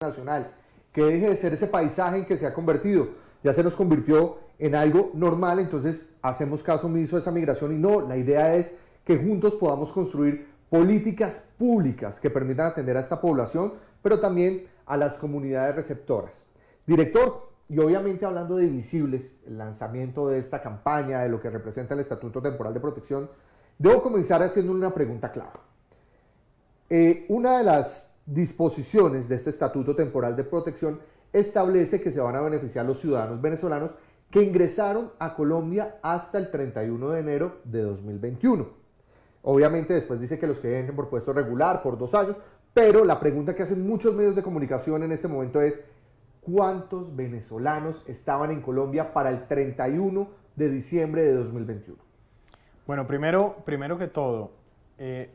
nacional, que deje de ser ese paisaje en que se ha convertido, ya se nos convirtió en algo normal, entonces hacemos caso omiso a esa migración y no, la idea es que juntos podamos construir políticas públicas que permitan atender a esta población, pero también a las comunidades receptoras. Director, y obviamente hablando de Visibles, el lanzamiento de esta campaña, de lo que representa el Estatuto Temporal de Protección, debo comenzar haciendo una pregunta clave. Una de las disposiciones de este Estatuto Temporal de Protección establece que se van a beneficiar los ciudadanos venezolanos que ingresaron a Colombia hasta el 31 de enero de 2021. Obviamente después dice que los que entren por puesto regular por 2 años, pero la pregunta que hacen muchos medios de comunicación en este momento es ¿cuántos venezolanos estaban en Colombia para el 31 de diciembre de 2021? Bueno, primero que todo,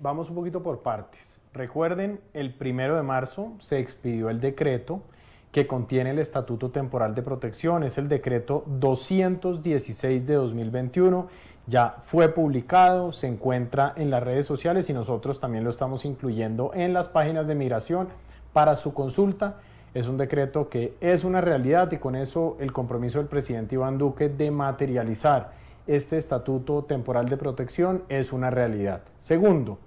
vamos un poquito por partes. Recuerden, el 1 de marzo se expidió el decreto que contiene el Estatuto Temporal de Protección, es el decreto 216 de 2021, ya fue publicado, se encuentra en las redes sociales y nosotros también lo estamos incluyendo en las páginas de migración para su consulta. Es un decreto que es una realidad y con eso el compromiso del presidente Iván Duque de materializar este Estatuto Temporal de Protección es una realidad. Segundo,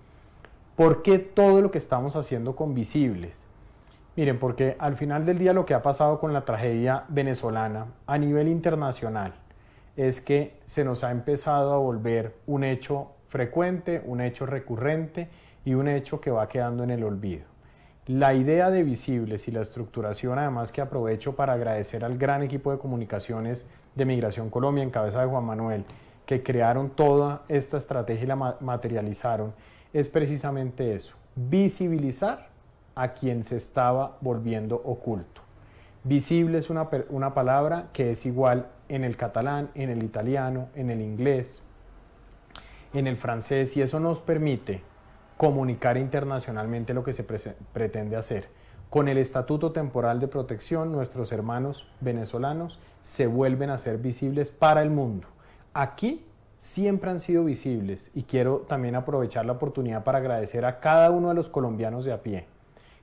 ¿por qué todo lo que estamos haciendo con Visibles? Miren, porque al final del día lo que ha pasado con la tragedia venezolana a nivel internacional es que se nos ha empezado a volver un hecho frecuente, un hecho recurrente y un hecho que va quedando en el olvido. La idea de Visibles y la estructuración, además que aprovecho para agradecer al gran equipo de comunicaciones de Migración Colombia en cabeza de Juan Manuel, que crearon toda esta estrategia y la materializaron, es precisamente eso, visibilizar a quien se estaba volviendo oculto. Visible es una palabra que es igual en el catalán, en el italiano, en el inglés, en el francés, y eso nos permite comunicar internacionalmente lo que se pretende hacer. Con el Estatuto Temporal de Protección, nuestros hermanos venezolanos se vuelven a ser visibles para el mundo. Aquí siempre han sido visibles y quiero también aprovechar la oportunidad para agradecer a cada uno de los colombianos de a pie,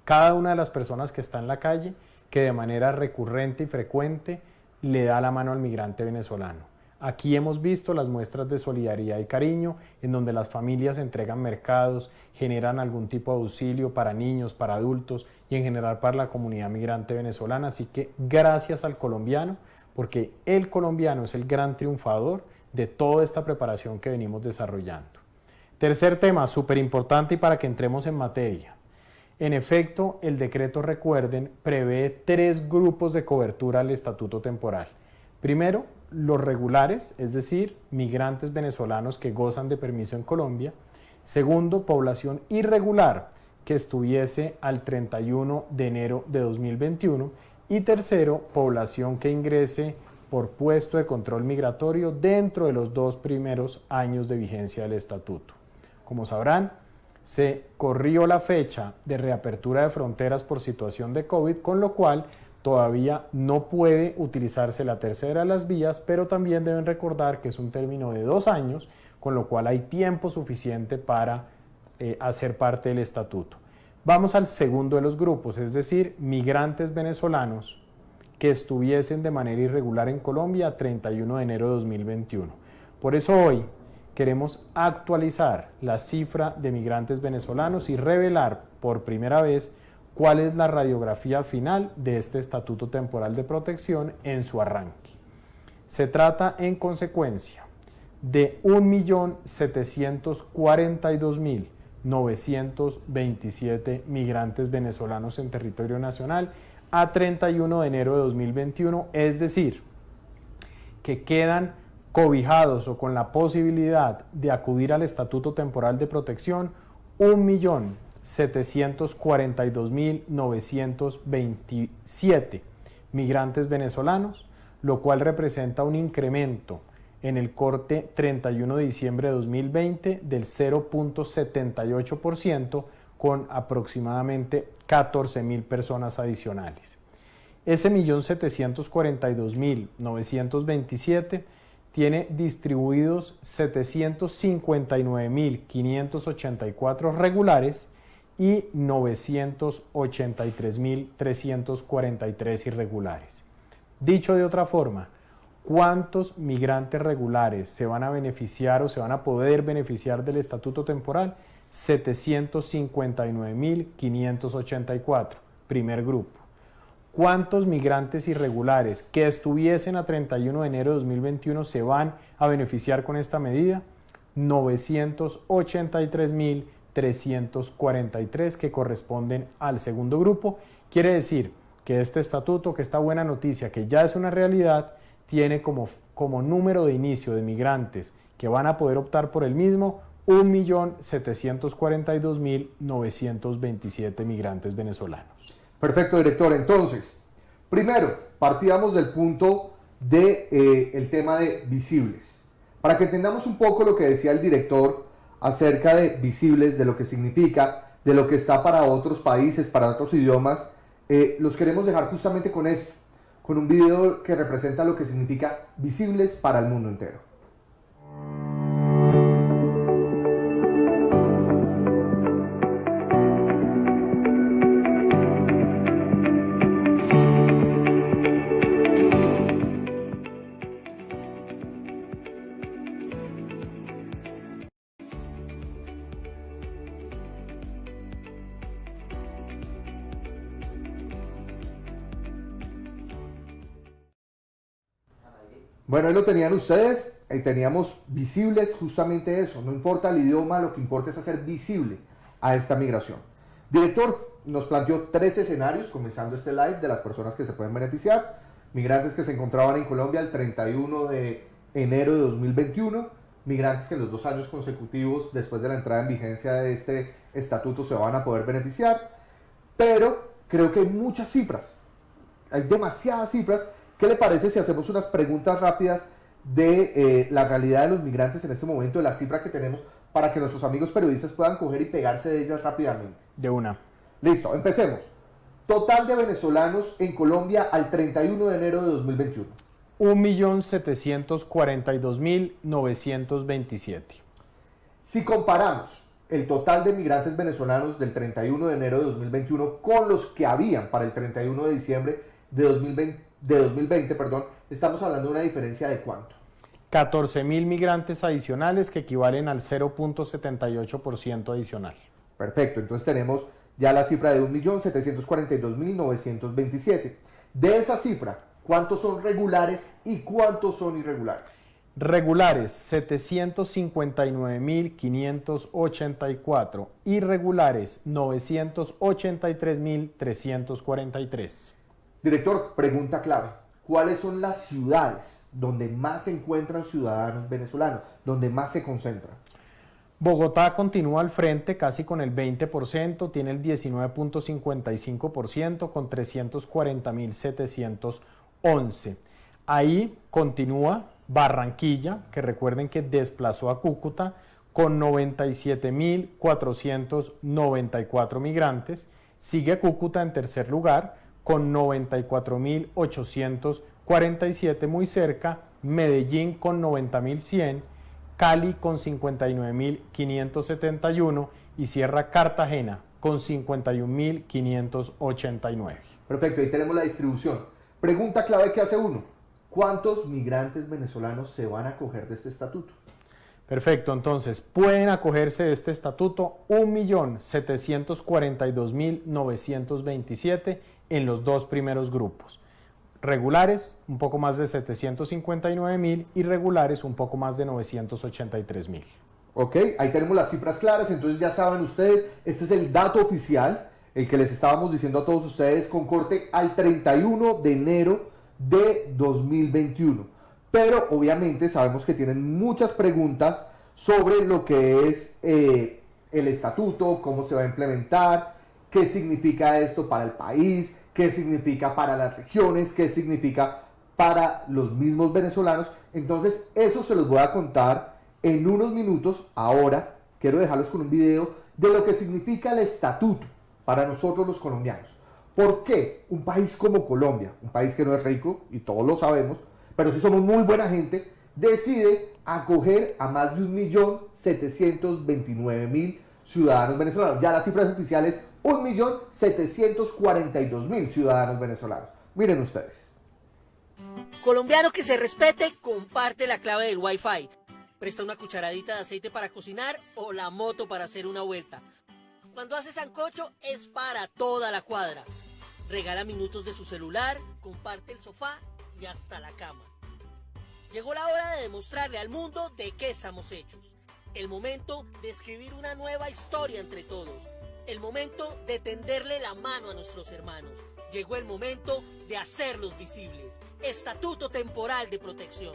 cada una de las personas que está en la calle, que de manera recurrente y frecuente le da la mano al migrante venezolano. Aquí hemos visto las muestras de solidaridad y cariño, en donde las familias entregan mercados, generan algún tipo de auxilio para niños, para adultos y en general para la comunidad migrante venezolana. Así que gracias al colombiano, porque el colombiano es el gran triunfador de toda esta preparación que venimos desarrollando. Tercer tema, súper importante y para que entremos en materia. En efecto, el decreto, recuerden, prevé 3 grupos de cobertura al estatuto temporal. Primero, los regulares, es decir, migrantes venezolanos que gozan de permiso en Colombia. Segundo, población irregular que estuviese al 31 de enero de 2021. Y tercero, población que ingrese por puesto de control migratorio dentro de los 2 primeros años de vigencia del estatuto. Como sabrán, se corrió la fecha de reapertura de fronteras por situación de COVID, con lo cual todavía no puede utilizarse la tercera de las vías, pero también deben recordar que es un término de 2 años, con lo cual hay tiempo suficiente para hacer parte del estatuto. Vamos al segundo de los grupos, es decir, migrantes venezolanos que estuviesen de manera irregular en Colombia a 31 de enero de 2021. Por eso hoy queremos actualizar la cifra de migrantes venezolanos y revelar por primera vez cuál es la radiografía final de este Estatuto Temporal de Protección en su arranque. Se trata, en consecuencia, de 1.742.927 migrantes venezolanos en territorio nacional a 31 de enero de 2021, es decir, que quedan cobijados o con la posibilidad de acudir al Estatuto Temporal de Protección 1.742.927 migrantes venezolanos, lo cual representa un incremento en el corte 31 de diciembre de 2020 del 0.78%, con aproximadamente 14.000 personas adicionales. Ese 1.742.927 tiene distribuidos 759.584 regulares y 983.343 irregulares. Dicho de otra forma, ¿cuántos migrantes regulares se van a beneficiar o se van a poder beneficiar del estatuto temporal? 759.584, primer grupo. ¿Cuántos migrantes irregulares que estuviesen a 31 de enero de 2021 se van a beneficiar con esta medida? 983.343 que corresponden al segundo grupo. Quiere decir que este estatuto, que esta buena noticia, que ya es una realidad, tiene como número de inicio de migrantes que van a poder optar por el mismo 1.742.927 migrantes venezolanos. Perfecto, director. Entonces, primero, partíamos del punto del tema de visibles. Para que entendamos un poco lo que decía el director acerca de visibles, de lo que significa, de lo que está para otros países, para otros idiomas, los queremos dejar justamente con esto, con un video que representa lo que significa visibles para el mundo entero. Bueno, ahí lo tenían ustedes, ahí teníamos visibles justamente eso, no importa el idioma, lo que importa es hacer visible a esta migración. Director, nos planteó 3 escenarios, comenzando este live, de las personas que se pueden beneficiar, migrantes que se encontraban en Colombia el 31 de enero de 2021, migrantes que en los 2 años consecutivos después de la entrada en vigencia de este estatuto se van a poder beneficiar, pero creo que hay muchas cifras, hay demasiadas cifras. ¿Qué le parece si hacemos unas preguntas rápidas de la realidad de los migrantes en este momento, de la cifra que tenemos, para que nuestros amigos periodistas puedan coger y pegarse de ellas rápidamente? De una. Listo, empecemos. Total de venezolanos en Colombia al 31 de enero de 2021. 1.742.927. Si comparamos el total de migrantes venezolanos del 31 de enero de 2021 con los que habían para el 31 de diciembre de 2020, estamos hablando de una diferencia de ¿cuánto? 14.000 migrantes adicionales que equivalen al 0.78% adicional. Perfecto, entonces tenemos ya la cifra de 1.742.927. De esa cifra, ¿cuántos son regulares y cuántos son irregulares? Regulares, 759.584. Irregulares, 983.343. Director, pregunta clave. ¿Cuáles son las ciudades donde más se encuentran ciudadanos venezolanos, donde más se concentran? Bogotá continúa al frente casi con el 20%, tiene el 19.55% con 340.711. Ahí continúa Barranquilla, que recuerden que desplazó a Cúcuta, con 97.494 migrantes. Sigue Cúcuta en tercer lugar, con 94.847, muy cerca, Medellín con 90.100, Cali con 59.571 y cierra Cartagena con 51.589. Perfecto, ahí tenemos la distribución. Pregunta clave que hace uno. ¿Cuántos migrantes venezolanos se van a acoger de este estatuto? Perfecto, entonces pueden acogerse de este estatuto 1.742.927 en los 2 primeros grupos. Regulares, un poco más de 759.000, irregulares, un poco más de 983.000. Ok, ahí tenemos las cifras claras, entonces ya saben ustedes, este es el dato oficial, el que les estábamos diciendo a todos ustedes con corte al 31 de enero de 2021. Pero obviamente sabemos que tienen muchas preguntas sobre lo que es el estatuto, cómo se va a implementar, qué significa esto para el país, qué significa para las regiones, qué significa para los mismos venezolanos. Entonces eso se los voy a contar en unos minutos. Ahora quiero dejarlos con un video de lo que significa el estatuto para nosotros los colombianos. ¿Por qué un país como Colombia, un país que no es rico y todos lo sabemos, pero sí somos muy buena gente, decide acoger a más de 1.729.000 ciudadanos venezolanos. Ya las cifras oficiales, 1.742.000 ciudadanos venezolanos. Miren ustedes. Colombiano que se respete, comparte la clave del Wi-Fi. Presta una cucharadita de aceite para cocinar o la moto para hacer una vuelta. Cuando hace sancocho es para toda la cuadra. Regala minutos de su celular, comparte el sofá y hasta la cama. Llegó la hora de demostrarle al mundo de qué estamos hechos. El momento de escribir una nueva historia entre todos. El momento de tenderle la mano a nuestros hermanos. Llegó el momento de hacerlos visibles. Estatuto Temporal de Protección.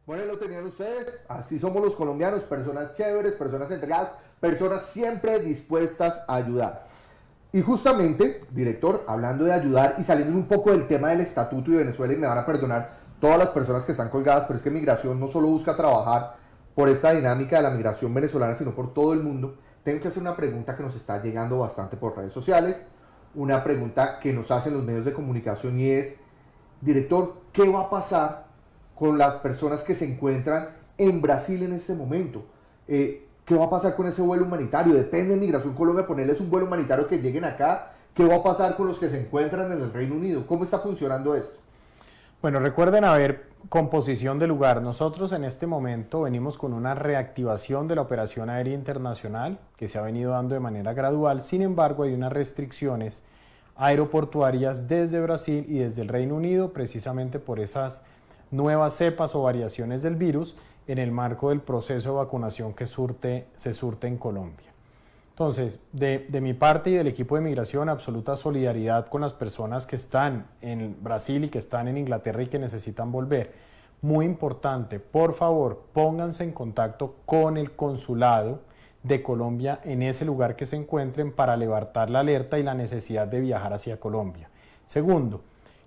Bueno, lo tenían ustedes, así somos los colombianos, personas chéveres, personas entregadas, personas siempre dispuestas a ayudar. Y justamente, director, hablando de ayudar y saliendo un poco del tema del estatuto y de Venezuela, y me van a perdonar todas las personas que están colgadas, pero es que Migración no solo busca trabajar por esta dinámica de la migración venezolana, sino por todo el mundo. Tengo que hacer una pregunta que nos está llegando bastante por redes sociales, una pregunta que nos hacen los medios de comunicación y es, director, ¿qué va a pasar con las personas que se encuentran en Brasil en este momento? ¿Qué va a pasar con ese vuelo humanitario? Depende de Migración Colombia ponerles un vuelo humanitario que lleguen acá. ¿Qué va a pasar con los que se encuentran en el Reino Unido? ¿Cómo está funcionando esto? Bueno, recuerden composición de lugar. Nosotros en este momento venimos con una reactivación de la operación aérea internacional que se ha venido dando de manera gradual. Sin embargo, hay unas restricciones aeroportuarias desde Brasil y desde el Reino Unido precisamente por esas nuevas cepas o variaciones del virus en el marco del proceso de vacunación que se surte en Colombia. Entonces, de mi parte y del equipo de migración, absoluta solidaridad con las personas que están en Brasil y que están en Inglaterra y que necesitan volver. Muy importante, por favor, pónganse en contacto con el consulado de Colombia en ese lugar que se encuentren para levantar la alerta y la necesidad de viajar hacia Colombia. Segundo,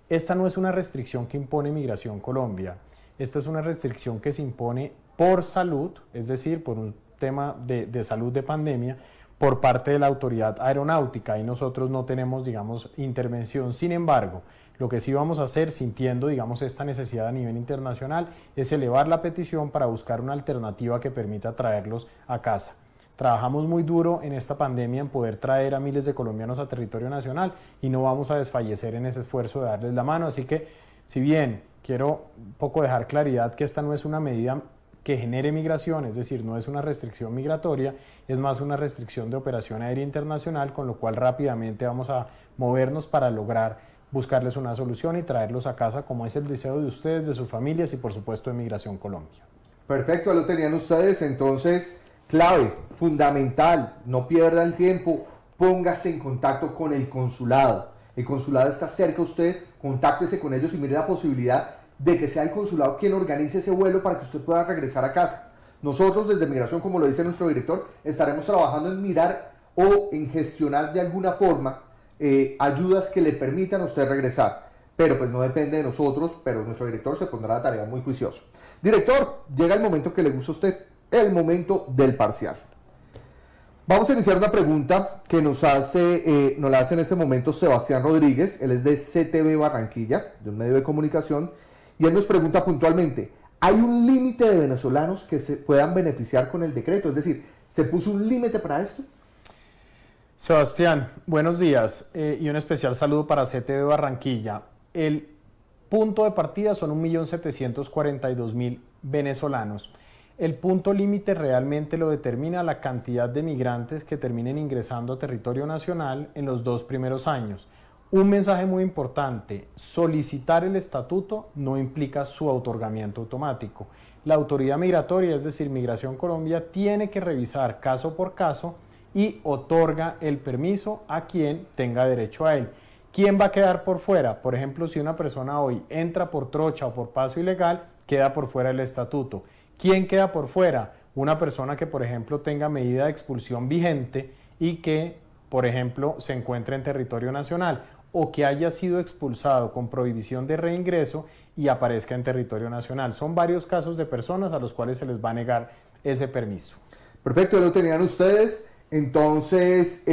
esta no es una restricción que impone Migración Colombia, esta es una restricción que se impone por salud, es decir, por un tema de salud de pandemia, por parte de la autoridad aeronáutica y nosotros no tenemos, digamos, intervención. Sin embargo, lo que sí vamos a hacer, sintiendo, digamos, esta necesidad a nivel internacional, es elevar la petición para buscar una alternativa que permita traerlos a casa. Trabajamos muy duro en esta pandemia en poder traer a miles de colombianos a territorio nacional y no vamos a desfallecer en ese esfuerzo de darles la mano. Así que, si bien quiero un poco dejar claridad que esta no es una medida que genere migración, es decir, no es una restricción migratoria, es más una restricción de operación aérea internacional, con lo cual rápidamente vamos a movernos para lograr buscarles una solución y traerlos a casa, como es el deseo de ustedes, de sus familias y por supuesto de Migración Colombia. Perfecto, lo tenían ustedes, entonces, clave, fundamental, no pierda el tiempo, póngase en contacto con el consulado. El consulado está cerca de usted, contáctese con ellos y mire la posibilidad de que sea el consulado quien organice ese vuelo para que usted pueda regresar a casa. Nosotros desde Migración, como lo dice nuestro director, estaremos trabajando en mirar o en gestionar de alguna forma ayudas que le permitan a usted regresar. Pero pues no depende de nosotros, pero nuestro director se pondrá a la tarea muy juicioso. Director, llega el momento que le gusta a usted, el momento del parcial. Vamos a iniciar una pregunta que nos la hace en este momento Sebastián Rodríguez. Él es de CTV Barranquilla, de un medio de comunicación, y él nos pregunta puntualmente, ¿hay un límite de venezolanos que se puedan beneficiar con el decreto? Es decir, ¿se puso un límite para esto? Sebastián, buenos días y un especial saludo para CTV Barranquilla. El punto de partida son 1.742.000 venezolanos. El punto límite realmente lo determina la cantidad de migrantes que terminen ingresando a territorio nacional en los 2 primeros años. Un mensaje muy importante, solicitar el estatuto no implica su otorgamiento automático. La autoridad migratoria, es decir, Migración Colombia, tiene que revisar caso por caso y otorga el permiso a quien tenga derecho a él. ¿Quién va a quedar por fuera? Por ejemplo, si una persona hoy entra por trocha o por paso ilegal, queda por fuera del estatuto. ¿Quién queda por fuera? Una persona que, por ejemplo, tenga medida de expulsión vigente y que, por ejemplo, se encuentre en territorio nacional o que haya sido expulsado con prohibición de reingreso y aparezca en territorio nacional. Son varios casos de personas a los cuales se les va a negar ese permiso. Perfecto, ya lo tenían ustedes. Entonces,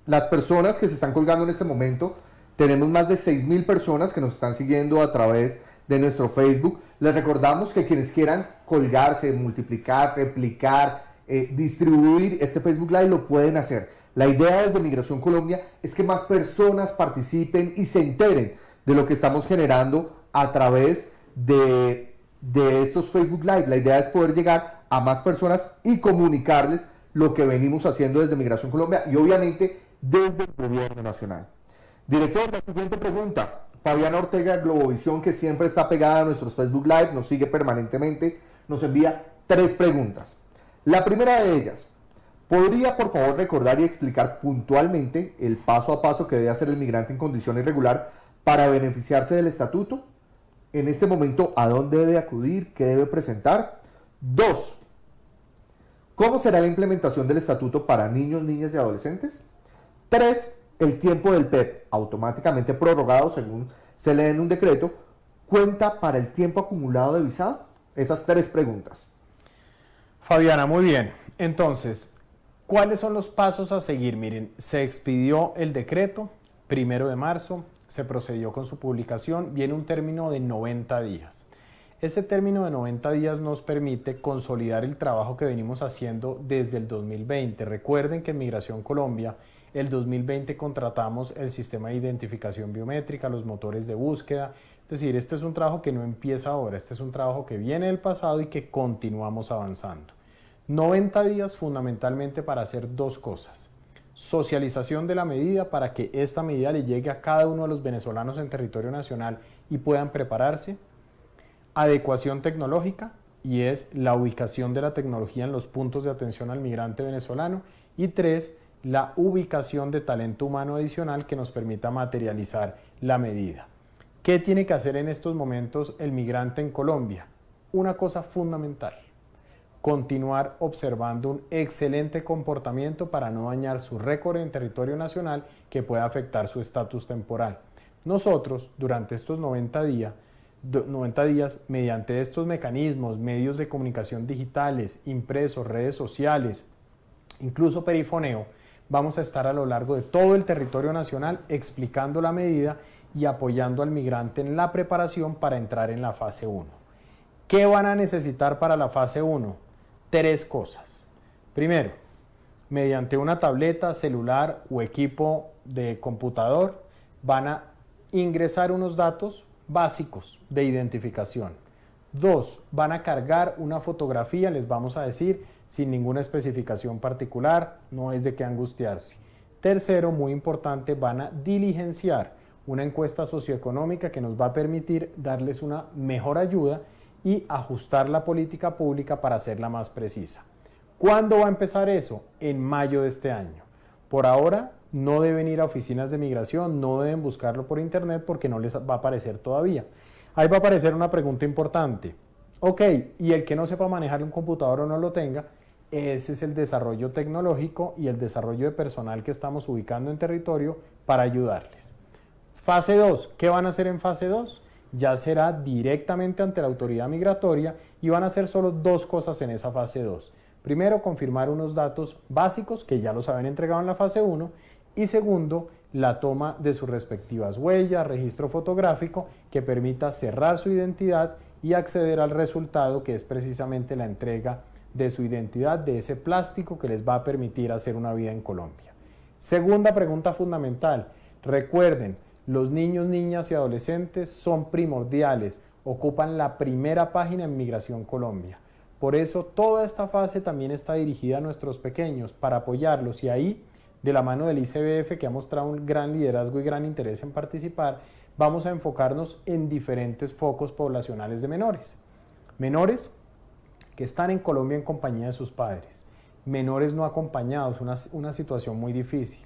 las personas que se están colgando en este momento, Tenemos más de 6.000 personas que nos están siguiendo a través de nuestro Facebook. Les recordamos que quienes quieran colgarse, multiplicar, replicar, distribuir este Facebook Live lo pueden hacer. La idea desde Migración Colombia es que más personas participen y se enteren de lo que estamos generando a través de estos Facebook Live. La idea es poder llegar a más personas y comunicarles lo que venimos haciendo desde Migración Colombia y obviamente desde el gobierno nacional. Director, la siguiente pregunta. Fabiana Ortega, Globovisión, que siempre está pegada a nuestros Facebook Live, nos sigue permanentemente, nos envía 3 preguntas. La primera de ellas, ¿podría por favor recordar y explicar puntualmente el paso a paso que debe hacer el migrante en condición irregular para beneficiarse del estatuto? En este momento, ¿a dónde debe acudir? ¿Qué debe presentar? 2. ¿Cómo será la implementación del estatuto para niños, niñas y adolescentes? 3. El tiempo del PEP, automáticamente prorrogado según se lee en un decreto, ¿cuenta para el tiempo acumulado de visado? Esas 3 preguntas. Fabiana, muy bien. Entonces, ¿cuáles son los pasos a seguir? Miren, se expidió el decreto 1 de marzo, se procedió con su publicación, viene un término de 90 días. Ese término de 90 días nos permite consolidar el trabajo que venimos haciendo desde el 2020. Recuerden que en Migración Colombia, el 2020 contratamos el sistema de identificación biométrica, los motores de búsqueda. Es decir, este es un trabajo que no empieza ahora, este es un trabajo que viene del pasado y que continuamos avanzando. 90 días fundamentalmente para hacer 2 cosas. Socialización de la medida para que esta medida le llegue a cada uno de los venezolanos en territorio nacional y puedan prepararse. Adecuación tecnológica, y es la ubicación de la tecnología en los puntos de atención al migrante venezolano. Y 3, la ubicación de talento humano adicional que nos permita materializar la medida. ¿Qué tiene que hacer en estos momentos el migrante en Colombia? Una cosa fundamental: continuar observando un excelente comportamiento para no dañar su récord en territorio nacional que pueda afectar su estatus temporal. Nosotros, durante estos 90 días, mediante estos mecanismos, medios de comunicación digitales, impresos, redes sociales, incluso perifoneo, vamos a estar a lo largo de todo el territorio nacional explicando la medida y apoyando al migrante en la preparación para entrar en la fase 1. ¿Qué van a necesitar para la fase 1? 3 cosas. Primero, mediante una tableta, celular o equipo de computador, van a ingresar unos datos básicos de identificación. 2, van a cargar una fotografía, les vamos a decir, sin ninguna especificación particular, no es de qué angustiarse. Tercero, muy importante, van a diligenciar una encuesta socioeconómica que nos va a permitir darles una mejor ayuda y ajustar la política pública para hacerla más precisa. ¿Cuándo va a empezar eso? En mayo de este año. Por ahora no deben ir a oficinas de migración, no deben buscarlo por internet porque no les va a aparecer todavía. Ahí va a aparecer una pregunta importante. Ok, y el que no sepa manejar un computador o no lo tenga, ese es el desarrollo tecnológico y el desarrollo de personal que estamos ubicando en territorio para ayudarles. Fase 2, ¿qué van a hacer en fase 2? Ya será directamente ante la autoridad migratoria y van a hacer solo 2 cosas en esa fase 2. Primero, confirmar unos datos básicos que ya los habían entregado en la fase 1 y segundo, la toma de sus respectivas huellas, registro fotográfico que permita cerrar su identidad y acceder al resultado que es precisamente la entrega de su identidad, de ese plástico que les va a permitir hacer una vida en Colombia. Segunda pregunta fundamental, recuerden, los niños, niñas y adolescentes son primordiales, ocupan la primera página en Migración Colombia. Por eso toda esta fase también está dirigida a nuestros pequeños para apoyarlos y ahí, de la mano del ICBF que ha mostrado un gran liderazgo y gran interés en participar, vamos a enfocarnos en diferentes focos poblacionales de menores. Menores que están en Colombia en compañía de sus padres, menores no acompañados, una situación muy difícil,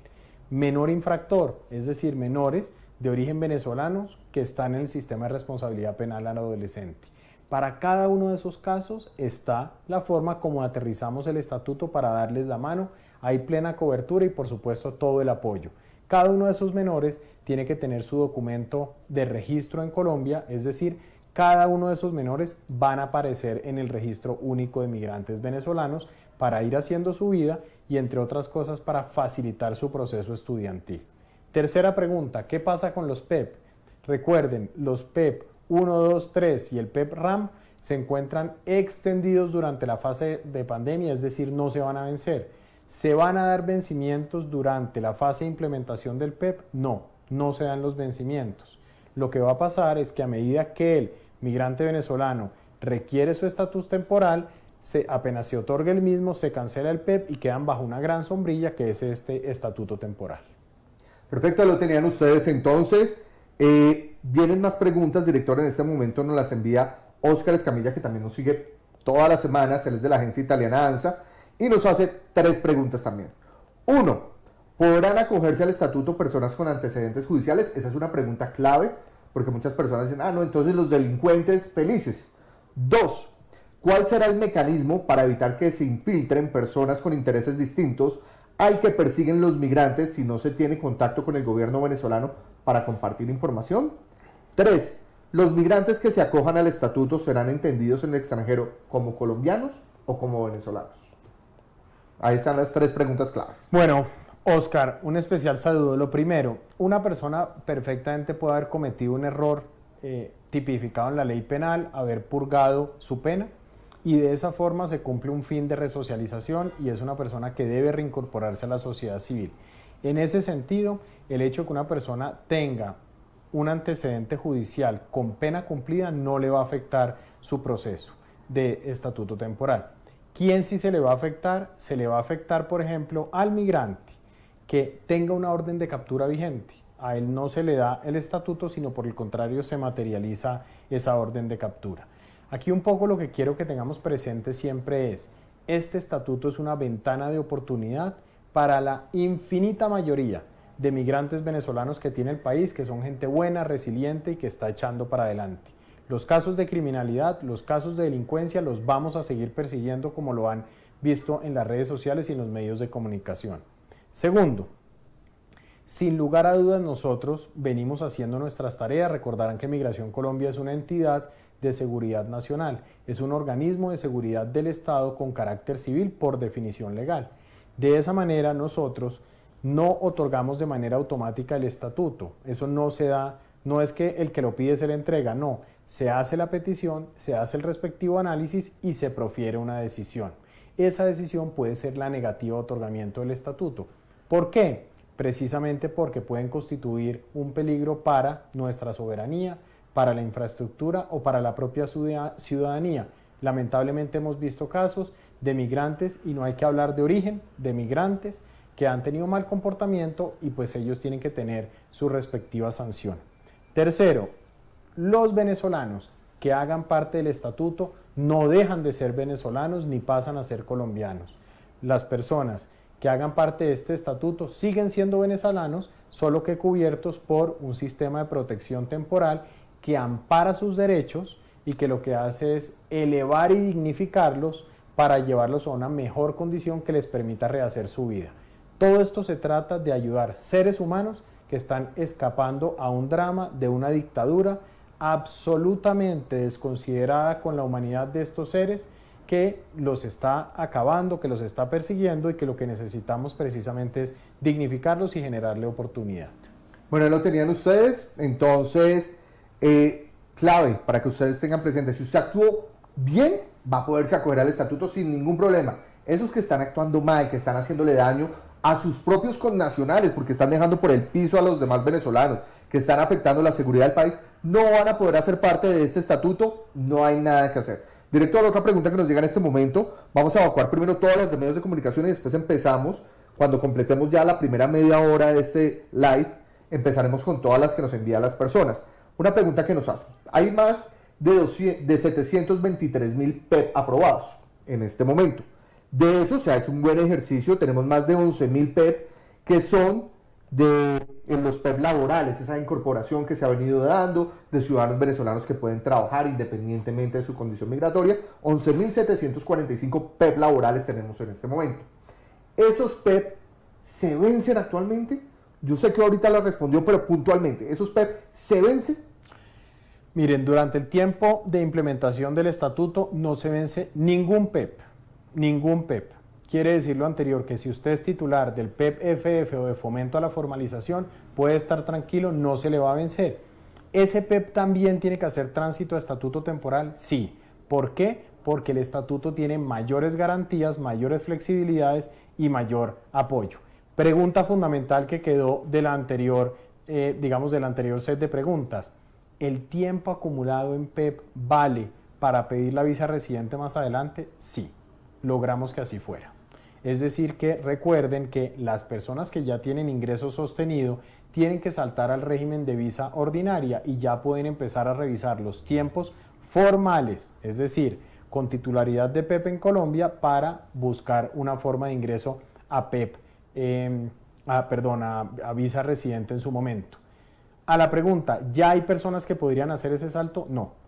menor infractor, es decir, menores de origen venezolanos que están en el sistema de responsabilidad penal al adolescente. Para cada uno de esos casos está la forma como aterrizamos el estatuto para darles la mano, hay plena cobertura y por supuesto todo el apoyo. Cada uno de esos menores tiene que tener su documento de registro en Colombia, es decir, cada uno de esos menores van a aparecer en el registro único de migrantes venezolanos para ir haciendo su vida y entre otras cosas para facilitar su proceso estudiantil. Tercera pregunta, ¿qué pasa con los PEP? Recuerden, los PEP 1, 2, 3 y el PEP RAM se encuentran extendidos durante la fase de pandemia, es decir, no se van a vencer. ¿Se van a dar vencimientos durante la fase de implementación del PEP? No, no se dan los vencimientos. Lo que va a pasar es que a medida que el migrante venezolano requiere su estatus temporal, apenas se otorgue el mismo, se cancela el PEP y quedan bajo una gran sombrilla que es este estatuto temporal. Perfecto, lo tenían ustedes entonces. Vienen más preguntas, director, en este momento nos las envía Óscar Escamilla, que también nos sigue todas las semanas, él es de la agencia italiana ANSA, y nos hace 3 preguntas también. 1. ¿Podrán acogerse al estatuto personas con antecedentes judiciales? Esa es una pregunta clave, porque muchas personas dicen, no, entonces los delincuentes felices. 2. ¿Cuál será el mecanismo para evitar que se infiltren personas con intereses distintos al que persiguen los migrantes si no se tiene contacto con el gobierno venezolano para compartir información? 3. ¿Los migrantes que se acojan al estatuto serán entendidos en el extranjero como colombianos o como venezolanos? Ahí están las 3 preguntas claves. Bueno, Óscar, un especial saludo. Lo primero, una persona perfectamente puede haber cometido un error tipificado en la ley penal, haber purgado su pena, y de esa forma se cumple un fin de resocialización y es una persona que debe reincorporarse a la sociedad civil. En ese sentido, el hecho de que una persona tenga un antecedente judicial con pena cumplida no le va a afectar su proceso de estatuto temporal. ¿Quién sí se le va a afectar? Se le va a afectar, por ejemplo, al migrante que tenga una orden de captura vigente. A él no se le da el estatuto, sino por el contrario se materializa esa orden de captura. Aquí un poco lo que quiero que tengamos presente siempre es, este estatuto es una ventana de oportunidad para la infinita mayoría de migrantes venezolanos que tiene el país, que son gente buena, resiliente y que está echando para adelante. Los casos de criminalidad, los casos de delincuencia los vamos a seguir persiguiendo como lo han visto en las redes sociales y en los medios de comunicación. Segundo, sin lugar a dudas nosotros venimos haciendo nuestras tareas. Recordarán que Migración Colombia es una entidad de seguridad nacional, es un organismo de seguridad del Estado con carácter civil por definición legal. De esa manera nosotros no otorgamos de manera automática el estatuto, eso no se da, no es que el que lo pide se le entrega, no, se hace la petición, se hace el respectivo análisis y se profiere una decisión. Esa decisión puede ser la negativa de otorgamiento del estatuto. ¿Por qué? Precisamente porque pueden constituir un peligro para nuestra soberanía, para la infraestructura o para la propia ciudadanía. Lamentablemente hemos visto casos de migrantes, y no hay que hablar de origen, de migrantes que han tenido mal comportamiento y pues ellos tienen que tener su respectiva sanción. Tercero, los venezolanos que hagan parte del estatuto no dejan de ser venezolanos ni pasan a ser colombianos. Las personas que hagan parte de este estatuto siguen siendo venezolanos, solo que cubiertos por un sistema de protección temporal que ampara sus derechos y que lo que hace es elevar y dignificarlos para llevarlos a una mejor condición que les permita rehacer su vida. Todo esto se trata de ayudar seres humanos que están escapando a un drama de una dictadura absolutamente desconsiderada con la humanidad de estos seres, que los está acabando, que los está persiguiendo y que lo que necesitamos precisamente es dignificarlos y generarle oportunidad. Bueno, lo tenían ustedes, entonces, clave para que ustedes tengan presente, si usted actuó bien, va a poderse acoger al estatuto sin ningún problema. Esos que están actuando mal, que están haciéndole daño a sus propios connacionales, porque están dejando por el piso a los demás venezolanos, que están afectando la seguridad del país, no van a poder hacer parte de este estatuto, no hay nada que hacer. Director, otra pregunta que nos llega en este momento, vamos a evacuar primero todas las de medios de comunicación y después empezamos, cuando completemos ya la primera media hora de este live, empezaremos con todas las que nos envían las personas. Una pregunta que nos hacen, hay más de 723.000 PEP aprobados en este momento. De eso se ha hecho un buen ejercicio, tenemos más de 11.000 PEP que son en los PEP laborales, esa incorporación que se ha venido dando de ciudadanos venezolanos que pueden trabajar independientemente de su condición migratoria. 11.745 PEP laborales tenemos en este momento. ¿Esos PEP se vencen actualmente? Yo sé que ahorita lo respondió, pero puntualmente, ¿esos PEP se vencen? Miren, durante el tiempo de implementación del estatuto no se vence ningún PEP, ningún PEP. Quiere decir lo anterior, que si usted es titular del PEP-FF o de Fomento a la Formalización, puede estar tranquilo, no se le va a vencer. ¿Ese PEP también tiene que hacer tránsito a estatuto temporal? Sí. ¿Por qué? Porque el estatuto tiene mayores garantías, mayores flexibilidades y mayor apoyo. Pregunta fundamental que quedó de la anterior, del anterior set de preguntas. ¿El tiempo acumulado en PEP vale para pedir la visa residente más adelante? Sí, logramos que así fuera. Es decir que recuerden que las personas que ya tienen ingreso sostenido tienen que saltar al régimen de visa ordinaria y ya pueden empezar a revisar los tiempos formales, es decir, con titularidad de PEP en Colombia para buscar una forma de ingreso a PEP, a visa residente en su momento. A la pregunta, ¿ya hay personas que podrían hacer ese salto? No,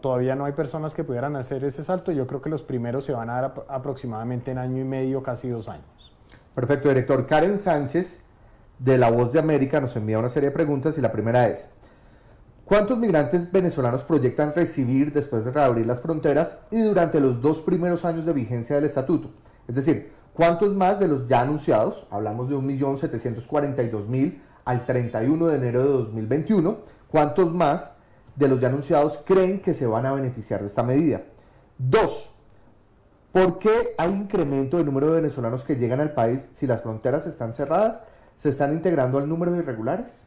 todavía no hay personas que pudieran hacer ese salto. Yo creo que los primeros se van a dar aproximadamente en año y medio, casi 2 años. Perfecto, director. Karen Sánchez, de La Voz de América, nos envía una serie de preguntas y la primera es: ¿cuántos migrantes venezolanos proyectan recibir después de reabrir las fronteras y durante los 2 primeros años de vigencia del estatuto? Es decir, ¿cuántos más de los ya anunciados? Hablamos de 1.742.000 al 31 de enero de 2021. ¿Cuántos más de los ya anunciados creen que se van a beneficiar de esta medida? 2. ¿Por qué hay incremento del número de venezolanos que llegan al país si las fronteras están cerradas? ¿Se están integrando al número de irregulares?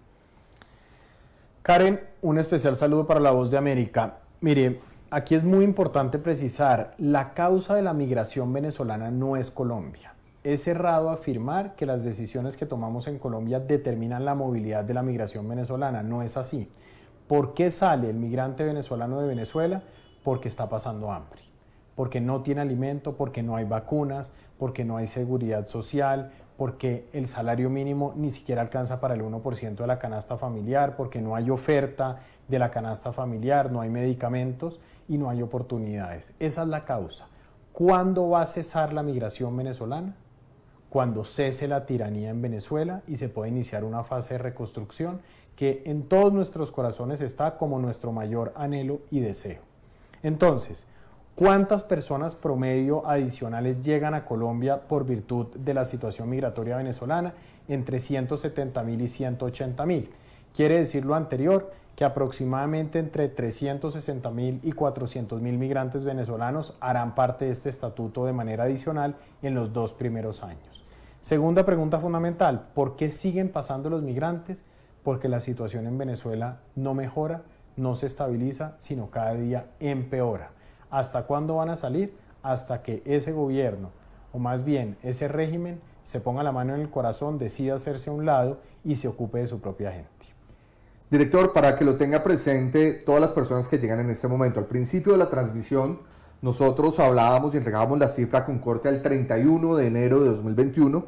Karen, un especial saludo para La Voz de América. Mire, aquí es muy importante precisar, la causa de la migración venezolana no es Colombia. Es errado afirmar que las decisiones que tomamos en Colombia determinan la movilidad de la migración venezolana, no es así. ¿Por qué sale el migrante venezolano de Venezuela? Porque está pasando hambre, porque no tiene alimento, porque no hay vacunas, porque no hay seguridad social, porque el salario mínimo ni siquiera alcanza para el 1% de la canasta familiar, porque no hay oferta de la canasta familiar, no hay medicamentos y no hay oportunidades. Esa es la causa. ¿Cuándo va a cesar la migración venezolana? Cuando cese la tiranía en Venezuela y se pueda iniciar una fase de reconstrucción que en todos nuestros corazones está como nuestro mayor anhelo y deseo. Entonces, ¿cuántas personas promedio adicionales llegan a Colombia por virtud de la situación migratoria venezolana? Entre 170.000 y 180.000. Quiere decir lo anterior, que aproximadamente entre 360.000 y 400.000 migrantes venezolanos harán parte de este estatuto de manera adicional en los 2 primeros años. Segunda pregunta fundamental, ¿por qué siguen pasando los migrantes? Porque la situación en Venezuela no mejora, no se estabiliza, sino cada día empeora. ¿Hasta cuándo van a salir? Hasta que ese gobierno, o más bien ese régimen, se ponga la mano en el corazón, decida hacerse a un lado y se ocupe de su propia gente. Director, para que lo tenga presente todas las personas que llegan en este momento, al principio de la transmisión nosotros hablábamos y entregábamos la cifra con corte al 31 de enero de 2021,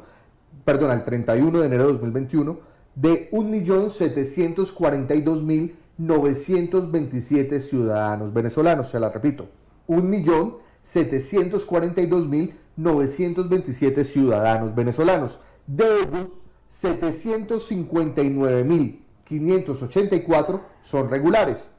al 31 de enero de 2021, de 1.742.927 ciudadanos venezolanos. Se la repito, 1.742.927 ciudadanos venezolanos. De ellos, 759.584 son regulares.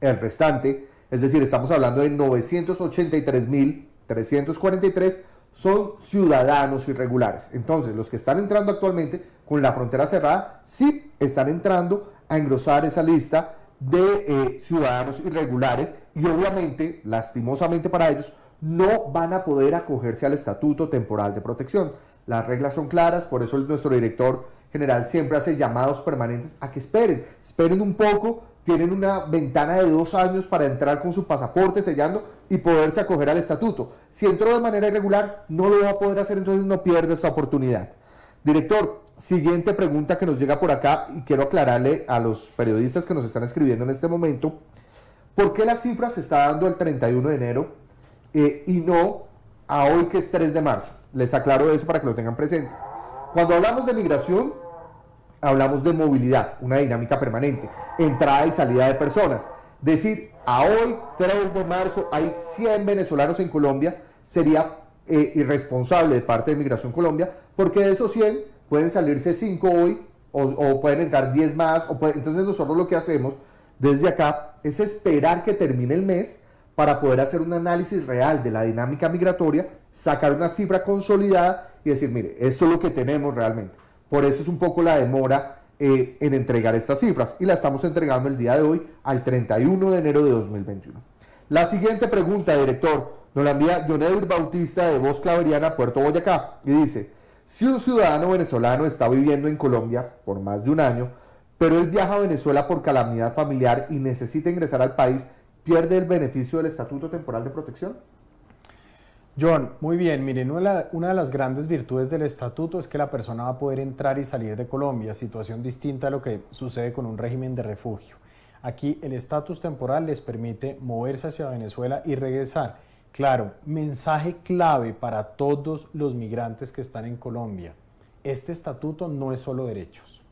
El restante, es decir, estamos hablando de 983.343, son ciudadanos irregulares. Entonces, los que están entrando actualmente con la frontera cerrada, sí están entrando a engrosar esa lista de ciudadanos irregulares y obviamente, lastimosamente para ellos, no van a poder acogerse al estatuto temporal de protección. Las reglas son claras, por eso nuestro director general siempre hace llamados permanentes a que esperen un poco. Tienen una ventana de 2 años para entrar con su pasaporte sellando y poderse acoger al estatuto. Si entró de manera irregular, no lo va a poder hacer, entonces no pierde esta oportunidad. Director, siguiente pregunta que nos llega por acá y quiero aclararle a los periodistas que nos están escribiendo en este momento, ¿por qué la cifra se está dando el 31 de enero y no a hoy que es 3 de marzo? Les aclaro eso para que lo tengan presente. Cuando hablamos de migración, hablamos de movilidad, una dinámica permanente, entrada y salida de personas. Decir, a hoy, 3 de marzo, hay 100 venezolanos en Colombia, sería irresponsable de parte de Migración Colombia, porque de esos 100 pueden salirse 5 hoy, o pueden entrar 10 más, entonces nosotros lo que hacemos desde acá es esperar que termine el mes para poder hacer un análisis real de la dinámica migratoria, sacar una cifra consolidada y decir, mire, esto es lo que tenemos realmente. Por eso es un poco la demora en entregar estas cifras y la estamos entregando el día de hoy al 31 de enero de 2021. La siguiente pregunta, director, nos la envía John Edward Bautista de Voz Claveriana, Puerto Boyacá, y dice, si un ciudadano venezolano está viviendo en Colombia por más de un año, pero él viaja a Venezuela por calamidad familiar y necesita ingresar al país, ¿pierde el beneficio del Estatuto Temporal de Protección? John, muy bien, miren, una de las grandes virtudes del estatuto es que la persona va a poder entrar y salir de Colombia, situación distinta a lo que sucede con un régimen de refugio. Aquí el estatus temporal les permite moverse hacia Venezuela y regresar. Claro, mensaje clave para todos los migrantes que están en Colombia. Este estatuto no es solo derechos.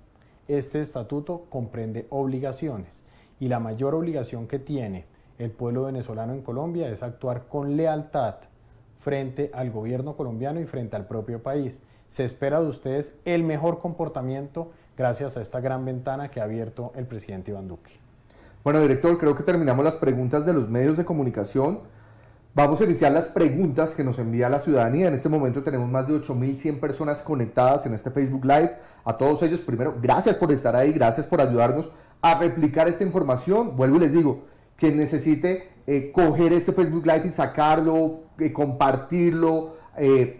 Este estatuto comprende obligaciones y la mayor obligación que tiene el pueblo venezolano en Colombia es actuar con lealtad frente al gobierno colombiano y frente al propio país. Se espera de ustedes el mejor comportamiento gracias a esta gran ventana que ha abierto el presidente Iván Duque. Bueno, director, creo que terminamos las preguntas de los medios de comunicación. Vamos a iniciar las preguntas que nos envía la ciudadanía. En este momento tenemos más de 8.100 personas conectadas en este Facebook Live. A todos ellos, primero, gracias por estar ahí, gracias por ayudarnos a replicar esta información. Vuelvo y les digo, quien necesite coger este Facebook Live y sacarlo, compartirlo,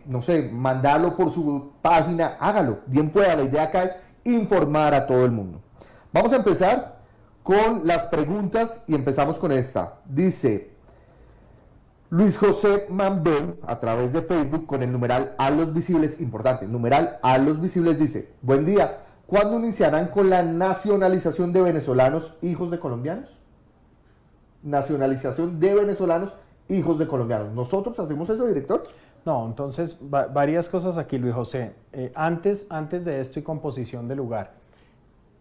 no sé, mandarlo por su página, hágalo, bien pueda. La idea acá es informar a todo el mundo. Vamos a empezar con las preguntas y empezamos con esta. Dice Luis José Mambel a través de Facebook con el numeral A los Visibles, importante, numeral A los Visibles, dice, buen día, ¿cuándo iniciarán con la nacionalización de venezolanos hijos de colombianos? Nacionalización de venezolanos hijos de colombianos. ¿Nosotros hacemos eso, director? No, entonces varias cosas aquí, Luis José. Antes de esto y composición de lugar,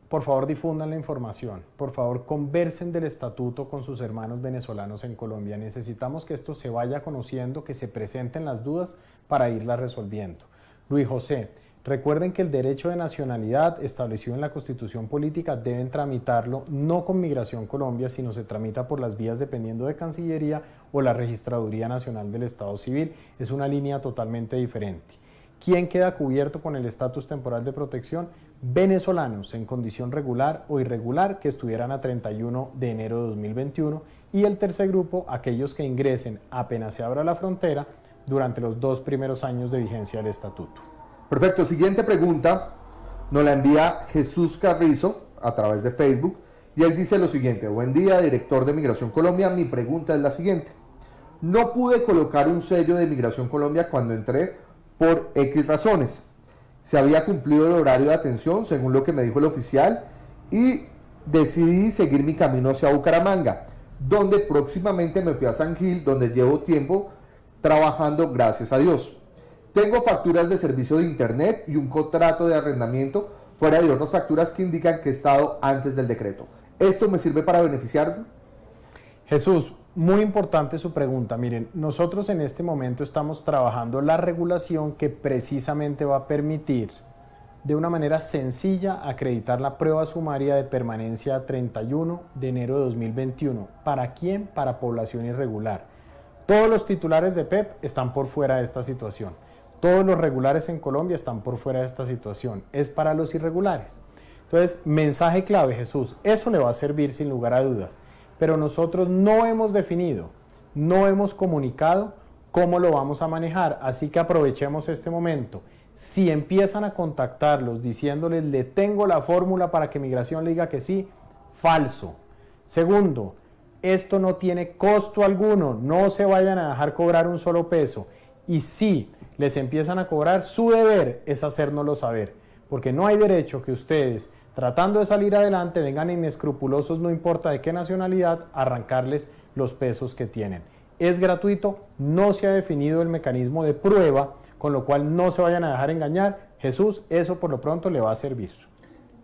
por favor difundan la información, por favor conversen del estatuto con sus hermanos venezolanos en Colombia. Necesitamos que esto se vaya conociendo, que se presenten las dudas para irlas resolviendo. Luis José, recuerden que el derecho de nacionalidad establecido en la Constitución Política deben tramitarlo no con Migración Colombia, sino se tramita por las vías dependiendo de Cancillería o la Registraduría Nacional del Estado Civil. Es una línea totalmente diferente. ¿Quién queda cubierto con el estatus temporal de protección? Venezolanos en condición regular o irregular que estuvieran a 31 de enero de 2021 y el tercer grupo, aquellos que ingresen apenas se abra la frontera durante los 2 primeros años de vigencia del estatuto. Perfecto, siguiente pregunta nos la envía Jesús Carrizo a través de Facebook y él dice lo siguiente: buen día, director de Migración Colombia, mi pregunta es la siguiente. No pude colocar un sello de Migración Colombia cuando entré por X razones. Se había cumplido el horario de atención, según lo que me dijo el oficial, y decidí seguir mi camino hacia Bucaramanga, donde próximamente me fui a San Gil, donde llevo tiempo trabajando, gracias a Dios. Tengo facturas de servicio de internet y un contrato de arrendamiento, fuera de otras facturas que indican que he estado antes del decreto. ¿Esto me sirve para beneficiarme? Jesús, muy importante su pregunta. Miren, nosotros en este momento estamos trabajando la regulación que precisamente va a permitir de una manera sencilla acreditar la prueba sumaria de permanencia 31 de enero de 2021. ¿Para quién? Para población irregular. Todos los titulares de PEP están por fuera de esta situación. Todos los regulares en Colombia están por fuera de esta situación. Es para los irregulares. Entonces, mensaje clave, Jesús, eso le va a servir sin lugar a dudas. Pero nosotros no hemos definido, no hemos comunicado cómo lo vamos a manejar. Así que aprovechemos este momento. Si empiezan a contactarlos diciéndoles, le tengo la fórmula para que Migración le diga que sí, falso. Segundo, esto no tiene costo alguno, no se vayan a dejar cobrar un solo peso. Y si les empiezan a cobrar, su deber es hacérnoslo saber, porque no hay derecho que ustedes, tratando de salir adelante, vengan inescrupulosos, no importa de qué nacionalidad, a arrancarles los pesos que tienen. Es gratuito, no se ha definido el mecanismo de prueba, con lo cual no se vayan a dejar engañar. Jesús, eso por lo pronto le va a servir.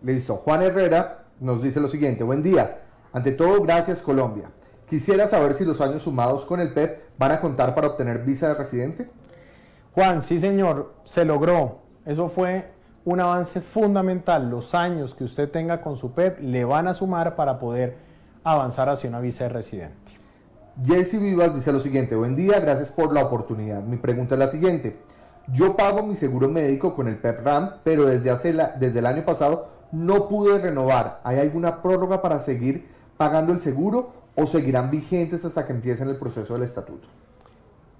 Listo. Juan Herrera nos dice lo siguiente: buen día. Ante todo, gracias Colombia. Quisiera saber si los años sumados con el PEP van a contar para obtener visa de residente. Juan, sí señor, se logró. Eso fue un avance fundamental. Los años que usted tenga con su PEP le van a sumar para poder avanzar hacia una visa de residente. Jesse Vivas dice lo siguiente: buen día, gracias por la oportunidad. Mi pregunta es la siguiente: yo pago mi seguro médico con el PEP-RAM, pero desde el año pasado no pude renovar. ¿Hay alguna prórroga para seguir pagando el seguro o seguirán vigentes hasta que empiecen el proceso del estatuto?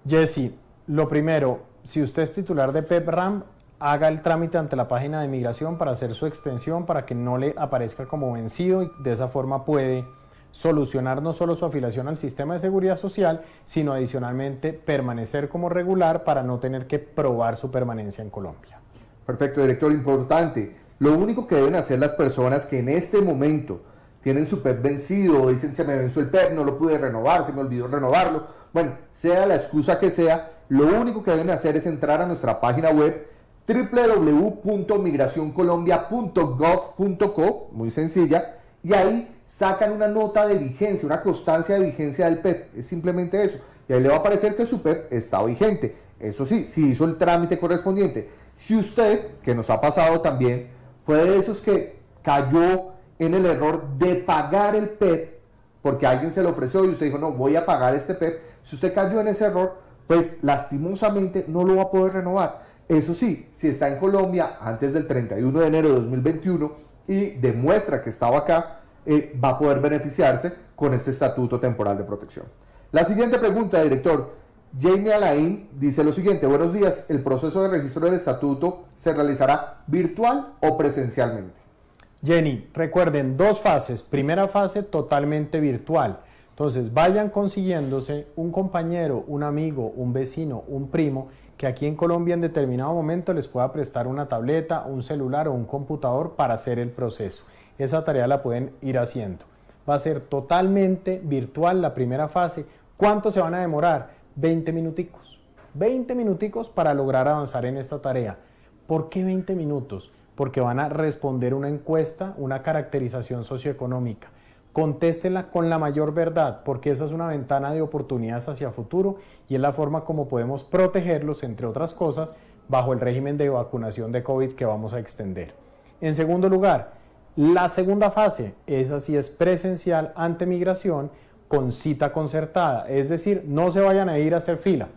Jesse, lo primero, si usted es titular de PEP-RAM, haga el trámite ante la página de migración para hacer su extensión para que no le aparezca como vencido y de esa forma puede solucionar no solo su afiliación al sistema de seguridad social, sino adicionalmente permanecer como regular para no tener que probar su permanencia en Colombia. Perfecto, director, importante. Lo único que deben hacer las personas que en este momento tienen su PEP vencido o dicen se me venció el PEP, no lo pude renovar, se me olvidó renovarlo, bueno, sea la excusa que sea, lo único que deben hacer es entrar a nuestra página web www.migracioncolombia.gov.co, muy sencilla, y ahí sacan una nota de vigencia, una constancia de vigencia del PEP, es simplemente eso, y ahí le va a aparecer que su PEP está vigente. Eso sí, si hizo el trámite correspondiente. Si usted, que nos ha pasado también, fue de esos que cayó en el error de pagar el PEP, porque alguien se lo ofreció y usted dijo, no, voy a pagar este PEP, si usted cayó en ese error, pues lastimosamente no lo va a poder renovar. Eso sí, si está en Colombia antes del 31 de enero de 2021 y demuestra que estaba acá, va a poder beneficiarse con este estatuto temporal de protección. La siguiente pregunta, director. Jamie Alain dice lo siguiente: buenos días, ¿el proceso de registro del estatuto se realizará virtual o presencialmente? Jenny, recuerden, dos fases. Primera fase totalmente virtual. Entonces vayan consiguiéndose un compañero, un amigo, un vecino, un primo que aquí en Colombia en determinado momento les pueda prestar una tableta, un celular o un computador para hacer el proceso. Esa tarea la pueden ir haciendo. Va a ser totalmente virtual la primera fase. ¿Cuánto se van a demorar? 20 minuticos. 20 minuticos para lograr avanzar en esta tarea. ¿Por qué 20 minutos? Porque van a responder una encuesta, una caracterización socioeconómica. Contéstenla con la mayor verdad, porque esa es una ventana de oportunidades hacia futuro y es la forma como podemos protegerlos, entre otras cosas, bajo el régimen de vacunación de COVID que vamos a extender. En segundo lugar, la segunda fase, esa sí es presencial ante migración con cita concertada, es decir, no se vayan a ir a hacer fila.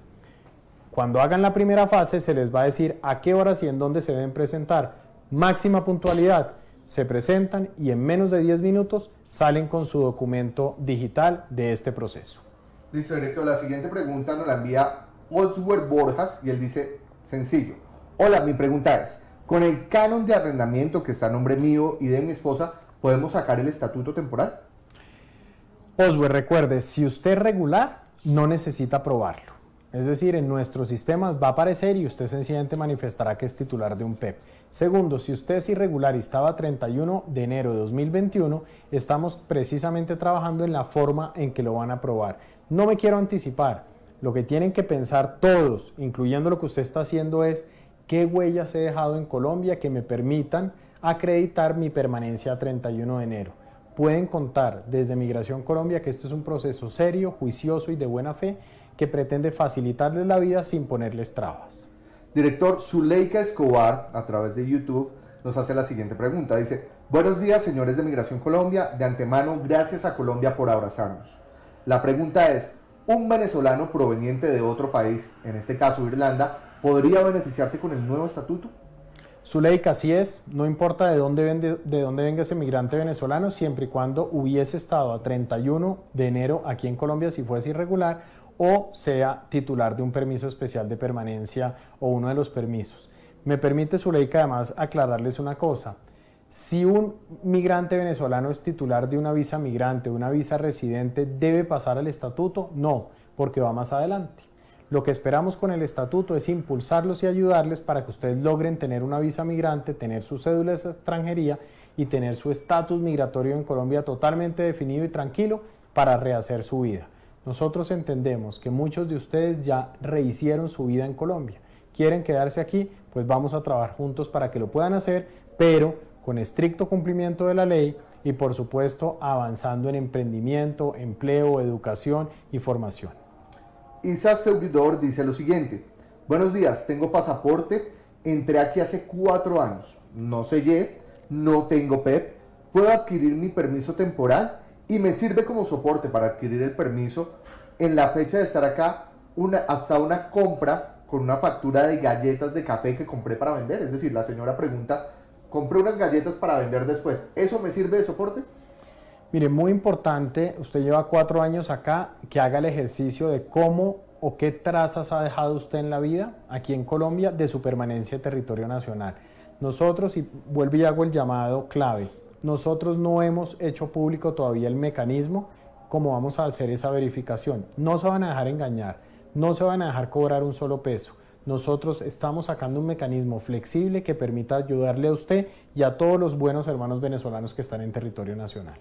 Cuando hagan la primera fase se les va a decir a qué horas y en dónde se deben presentar. Máxima puntualidad, se presentan y en menos de 10 minutos salen con su documento digital de este proceso. Listo, director. La siguiente pregunta nos la envía Oswer Borjas y él dice sencillo: hola, mi pregunta es, ¿con el canon de arrendamiento que está a nombre mío y de mi esposa, podemos sacar el estatuto temporal? Oswer, recuerde, si usted es regular, no necesita aprobarlo. Es decir, en nuestros sistemas va a aparecer y usted sencillamente manifestará que es titular de un PEP. Segundo, si usted es irregular y estaba 31 de enero de 2021, estamos precisamente trabajando en la forma en que lo van a aprobar. No me quiero anticipar. Lo que tienen que pensar todos, incluyendo lo que usted está haciendo, es qué huellas he dejado en Colombia que me permitan acreditar mi permanencia a 31 de enero. Pueden contar desde Migración Colombia que este es un proceso serio, juicioso y de buena fe que pretende facilitarles la vida sin ponerles trabas. Director, Zuleika Escobar, a través de YouTube, nos hace la siguiente pregunta. Dice: buenos días, señores de Migración Colombia. De antemano, gracias a Colombia por abrazarnos. La pregunta es: ¿un venezolano proveniente de otro país, en este caso Irlanda, podría beneficiarse con el nuevo estatuto? Zuleika, así es, no importa de dónde venga ese migrante venezolano, siempre y cuando hubiese estado a 31 de enero aquí en Colombia si fuese irregular o sea titular de un permiso especial de permanencia o uno de los permisos. Me permite, Zuleika, además aclararles una cosa. Si un migrante venezolano es titular de una visa migrante, una visa residente, ¿debe pasar al estatuto? No, porque va más adelante. Lo que esperamos con el estatuto es impulsarlos y ayudarles para que ustedes logren tener una visa migrante, tener su cédula de extranjería y tener su estatus migratorio en Colombia totalmente definido y tranquilo para rehacer su vida. Nosotros entendemos que muchos de ustedes ya rehicieron su vida en Colombia. ¿Quieren quedarse aquí? Pues vamos a trabajar juntos para que lo puedan hacer, pero con estricto cumplimiento de la ley y por supuesto avanzando en emprendimiento, empleo, educación y formación. Isa Seguidor dice lo siguiente: buenos días, tengo pasaporte, entré aquí hace 4 años, no sellé, no tengo PEP, puedo adquirir mi permiso temporal y me sirve como soporte para adquirir el permiso en la fecha de estar acá hasta una compra con una factura de galletas de café que compré para vender. Es decir, la señora pregunta, compré unas galletas para vender después, ¿eso me sirve de soporte? Mire, muy importante, usted lleva 4 años acá, que haga el ejercicio de cómo o qué trazas ha dejado usted en la vida aquí en Colombia de su permanencia en territorio nacional. Nosotros, y vuelvo y hago el llamado clave, nosotros no hemos hecho público todavía el mecanismo cómo vamos a hacer esa verificación. No se van a dejar engañar, no se van a dejar cobrar un solo peso. Nosotros estamos sacando un mecanismo flexible que permita ayudarle a usted y a todos los buenos hermanos venezolanos que están en territorio nacional.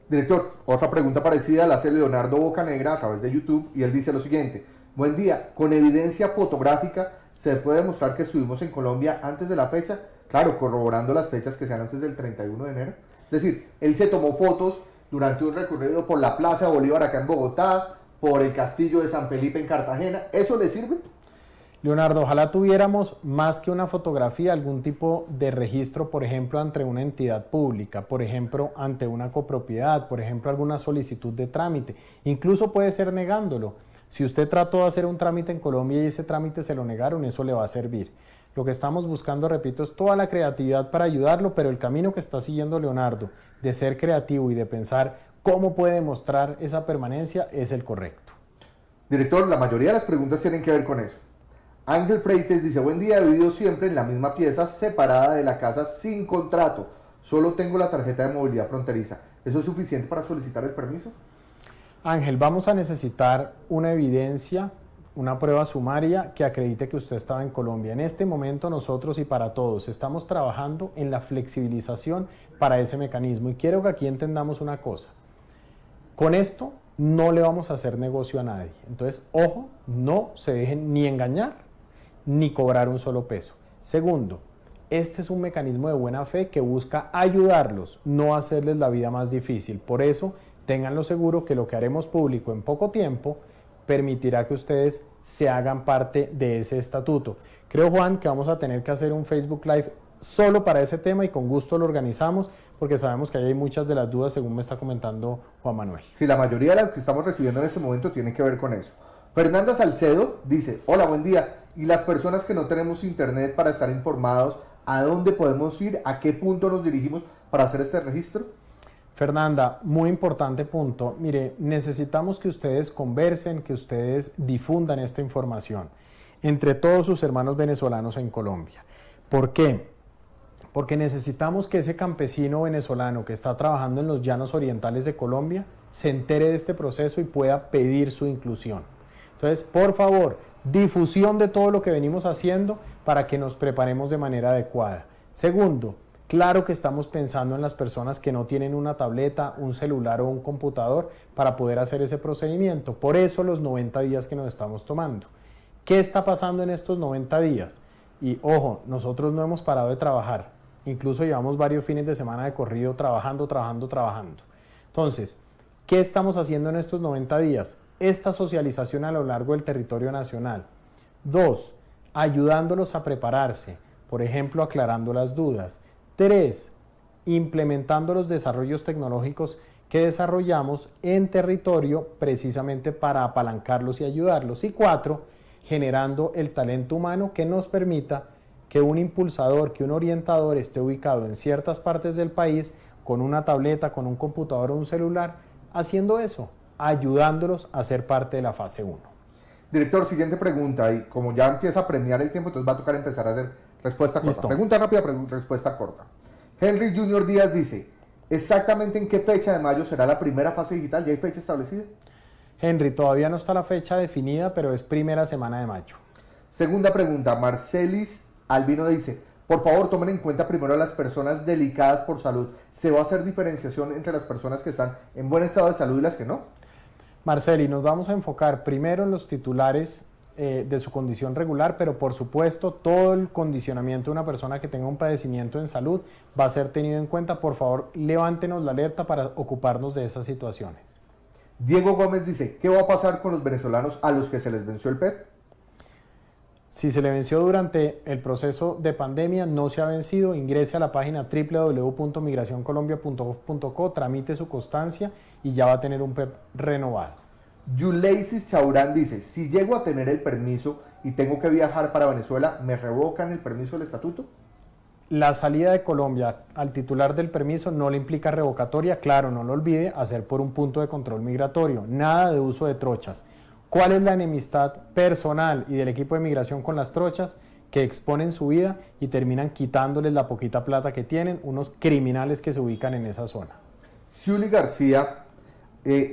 Director, otra pregunta parecida la hace Leonardo Bocanegra a través de YouTube y él dice lo siguiente: buen día, con evidencia fotográfica se puede demostrar que estuvimos en Colombia antes de la fecha, claro, corroborando las fechas que sean antes del 31 de enero. Es decir, él se tomó fotos durante un recorrido por la Plaza Bolívar acá en Bogotá, por el Castillo de San Felipe en Cartagena, ¿eso le sirve? Leonardo, ojalá tuviéramos más que una fotografía, algún tipo de registro, por ejemplo, ante una entidad pública, por ejemplo, ante una copropiedad, por ejemplo, alguna solicitud de trámite. Incluso puede ser negándolo. Si usted trató de hacer un trámite en Colombia y ese trámite se lo negaron, eso le va a servir. Lo que estamos buscando, repito, es toda la creatividad para ayudarlo, pero el camino que está siguiendo Leonardo de ser creativo y de pensar cómo puede demostrar esa permanencia es el correcto. Director, la mayoría de las preguntas tienen que ver con eso. Ángel Freites dice, buen día, he vivido siempre en la misma pieza separada de la casa sin contrato. Solo tengo la tarjeta de movilidad fronteriza. ¿Eso es suficiente para solicitar el permiso? Ángel, vamos a necesitar una evidencia, una prueba sumaria que acredite que usted estaba en Colombia. En este momento nosotros y para todos estamos trabajando en la flexibilización para ese mecanismo. Y quiero que aquí entendamos una cosa. Con esto no le vamos a hacer negocio a nadie. Entonces, ojo, no se dejen ni engañar ni cobrar un solo peso. Segundo, este es un mecanismo de buena fe que busca ayudarlos, no hacerles la vida más difícil. Por eso, ténganlo seguro que lo que haremos público en poco tiempo permitirá que ustedes se hagan parte de ese estatuto. Creo, Juan, que vamos a tener que hacer un Facebook Live solo para ese tema y con gusto lo organizamos porque sabemos que ahí hay muchas de las dudas según me está comentando Juan Manuel. Sí, la mayoría de las que estamos recibiendo en este momento tienen que ver con eso. Fernanda Salcedo dice, hola, buen día. Y las personas que no tenemos internet para estar informados, ¿a dónde podemos ir? ¿A qué punto nos dirigimos para hacer este registro? Fernanda, muy importante punto. Mire, necesitamos que ustedes conversen, que ustedes difundan esta información entre todos sus hermanos venezolanos en Colombia. ¿Por qué? Porque necesitamos que ese campesino venezolano que está trabajando en los llanos orientales de Colombia se entere de este proceso y pueda pedir su inclusión. Entonces, por favor, difusión de todo lo que venimos haciendo para que nos preparemos de manera adecuada. Segundo, claro que estamos pensando en las personas que no tienen una tableta, un celular o un computador para poder hacer ese procedimiento. Por eso los 90 días que nos estamos tomando. ¿Qué está pasando en estos 90 días? Y ojo, nosotros no hemos parado de trabajar. Incluso llevamos varios fines de semana de corrido trabajando. Entonces, ¿qué estamos haciendo en estos 90 días? Esta socialización a lo largo del territorio nacional. 2, ayudándolos a prepararse, por ejemplo, aclarando las dudas. 3, implementando los desarrollos tecnológicos que desarrollamos en territorio precisamente para apalancarlos y ayudarlos. Y 4, generando el talento humano que nos permita que un impulsador, que un orientador esté ubicado en ciertas partes del país con una tableta, con un computador o un celular, haciendo eso, ayudándolos a ser parte de la fase 1. Director, siguiente pregunta, y como ya empieza a premiar el tiempo, entonces va a tocar empezar a hacer respuesta corta. Listo. Pregunta rápida, respuesta corta. Henry Junior Díaz dice, ¿exactamente en qué fecha de mayo será la primera fase digital? ¿Ya hay fecha establecida? Henry, todavía no está la fecha definida, pero es primera semana de mayo. Segunda pregunta, Marcelis Albino dice, por favor tomen en cuenta primero a las personas delicadas por salud. ¿Se va a hacer diferenciación entre las personas que están en buen estado de salud y las que no? Marceli, nos vamos a enfocar primero en los titulares de su condición regular, pero por supuesto todo el condicionamiento de una persona que tenga un padecimiento en salud va a ser tenido en cuenta. Por favor, levántenos la alerta para ocuparnos de esas situaciones. Diego Gómez dice, ¿qué va a pasar con los venezolanos a los que se les venció el PEP? Si se le venció durante el proceso de pandemia, no se ha vencido, ingrese a la página www.migracioncolombia.gov.co, tramite su constancia y ya va a tener un PEP renovado. Yuleisis Chaurán dice, si llego a tener el permiso y tengo que viajar para Venezuela, ¿me revocan el permiso del estatuto? La salida de Colombia al titular del permiso no le implica revocatoria, claro, no lo olvide, hacer por un punto de control migratorio, nada de uso de trochas. ¿Cuál es la enemistad personal y del equipo de migración con las trochas? Que exponen su vida y terminan quitándoles la poquita plata que tienen, unos criminales que se ubican en esa zona. Ciuli García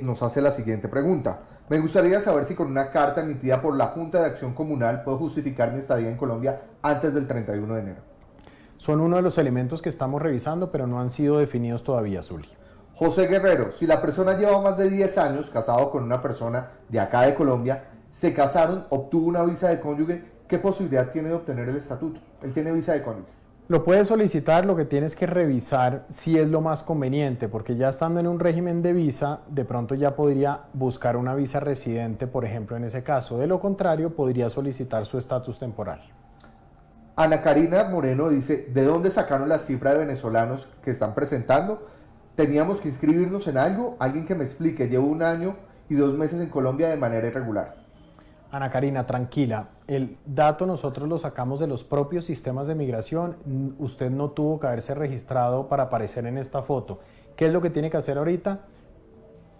nos hace la siguiente pregunta. Me gustaría saber si con una carta emitida por la Junta de Acción Comunal puedo justificar mi estadía en Colombia antes del 31 de enero. Son uno de los elementos que estamos revisando, pero no han sido definidos todavía, Zuli. José Guerrero, si la persona lleva más de 10 años casado con una persona de acá de Colombia, se casaron, obtuvo una visa de cónyuge, ¿qué posibilidad tiene de obtener el estatuto? Él tiene visa de cónyuge. Lo puedes solicitar, lo que tienes que revisar si es lo más conveniente, porque ya estando en un régimen de visa, de pronto ya podría buscar una visa residente, por ejemplo, en ese caso. De lo contrario, podría solicitar su estatus temporal. Ana Karina Moreno dice, ¿de dónde sacaron la cifra de venezolanos que están presentando? ¿Teníamos que inscribirnos en algo? Alguien que me explique, llevo 1 año y 2 meses en Colombia de manera irregular. Ana Karina, tranquila, el dato nosotros lo sacamos de los propios sistemas de migración, usted no tuvo que haberse registrado para aparecer en esta foto. ¿Qué es lo que tiene que hacer ahorita?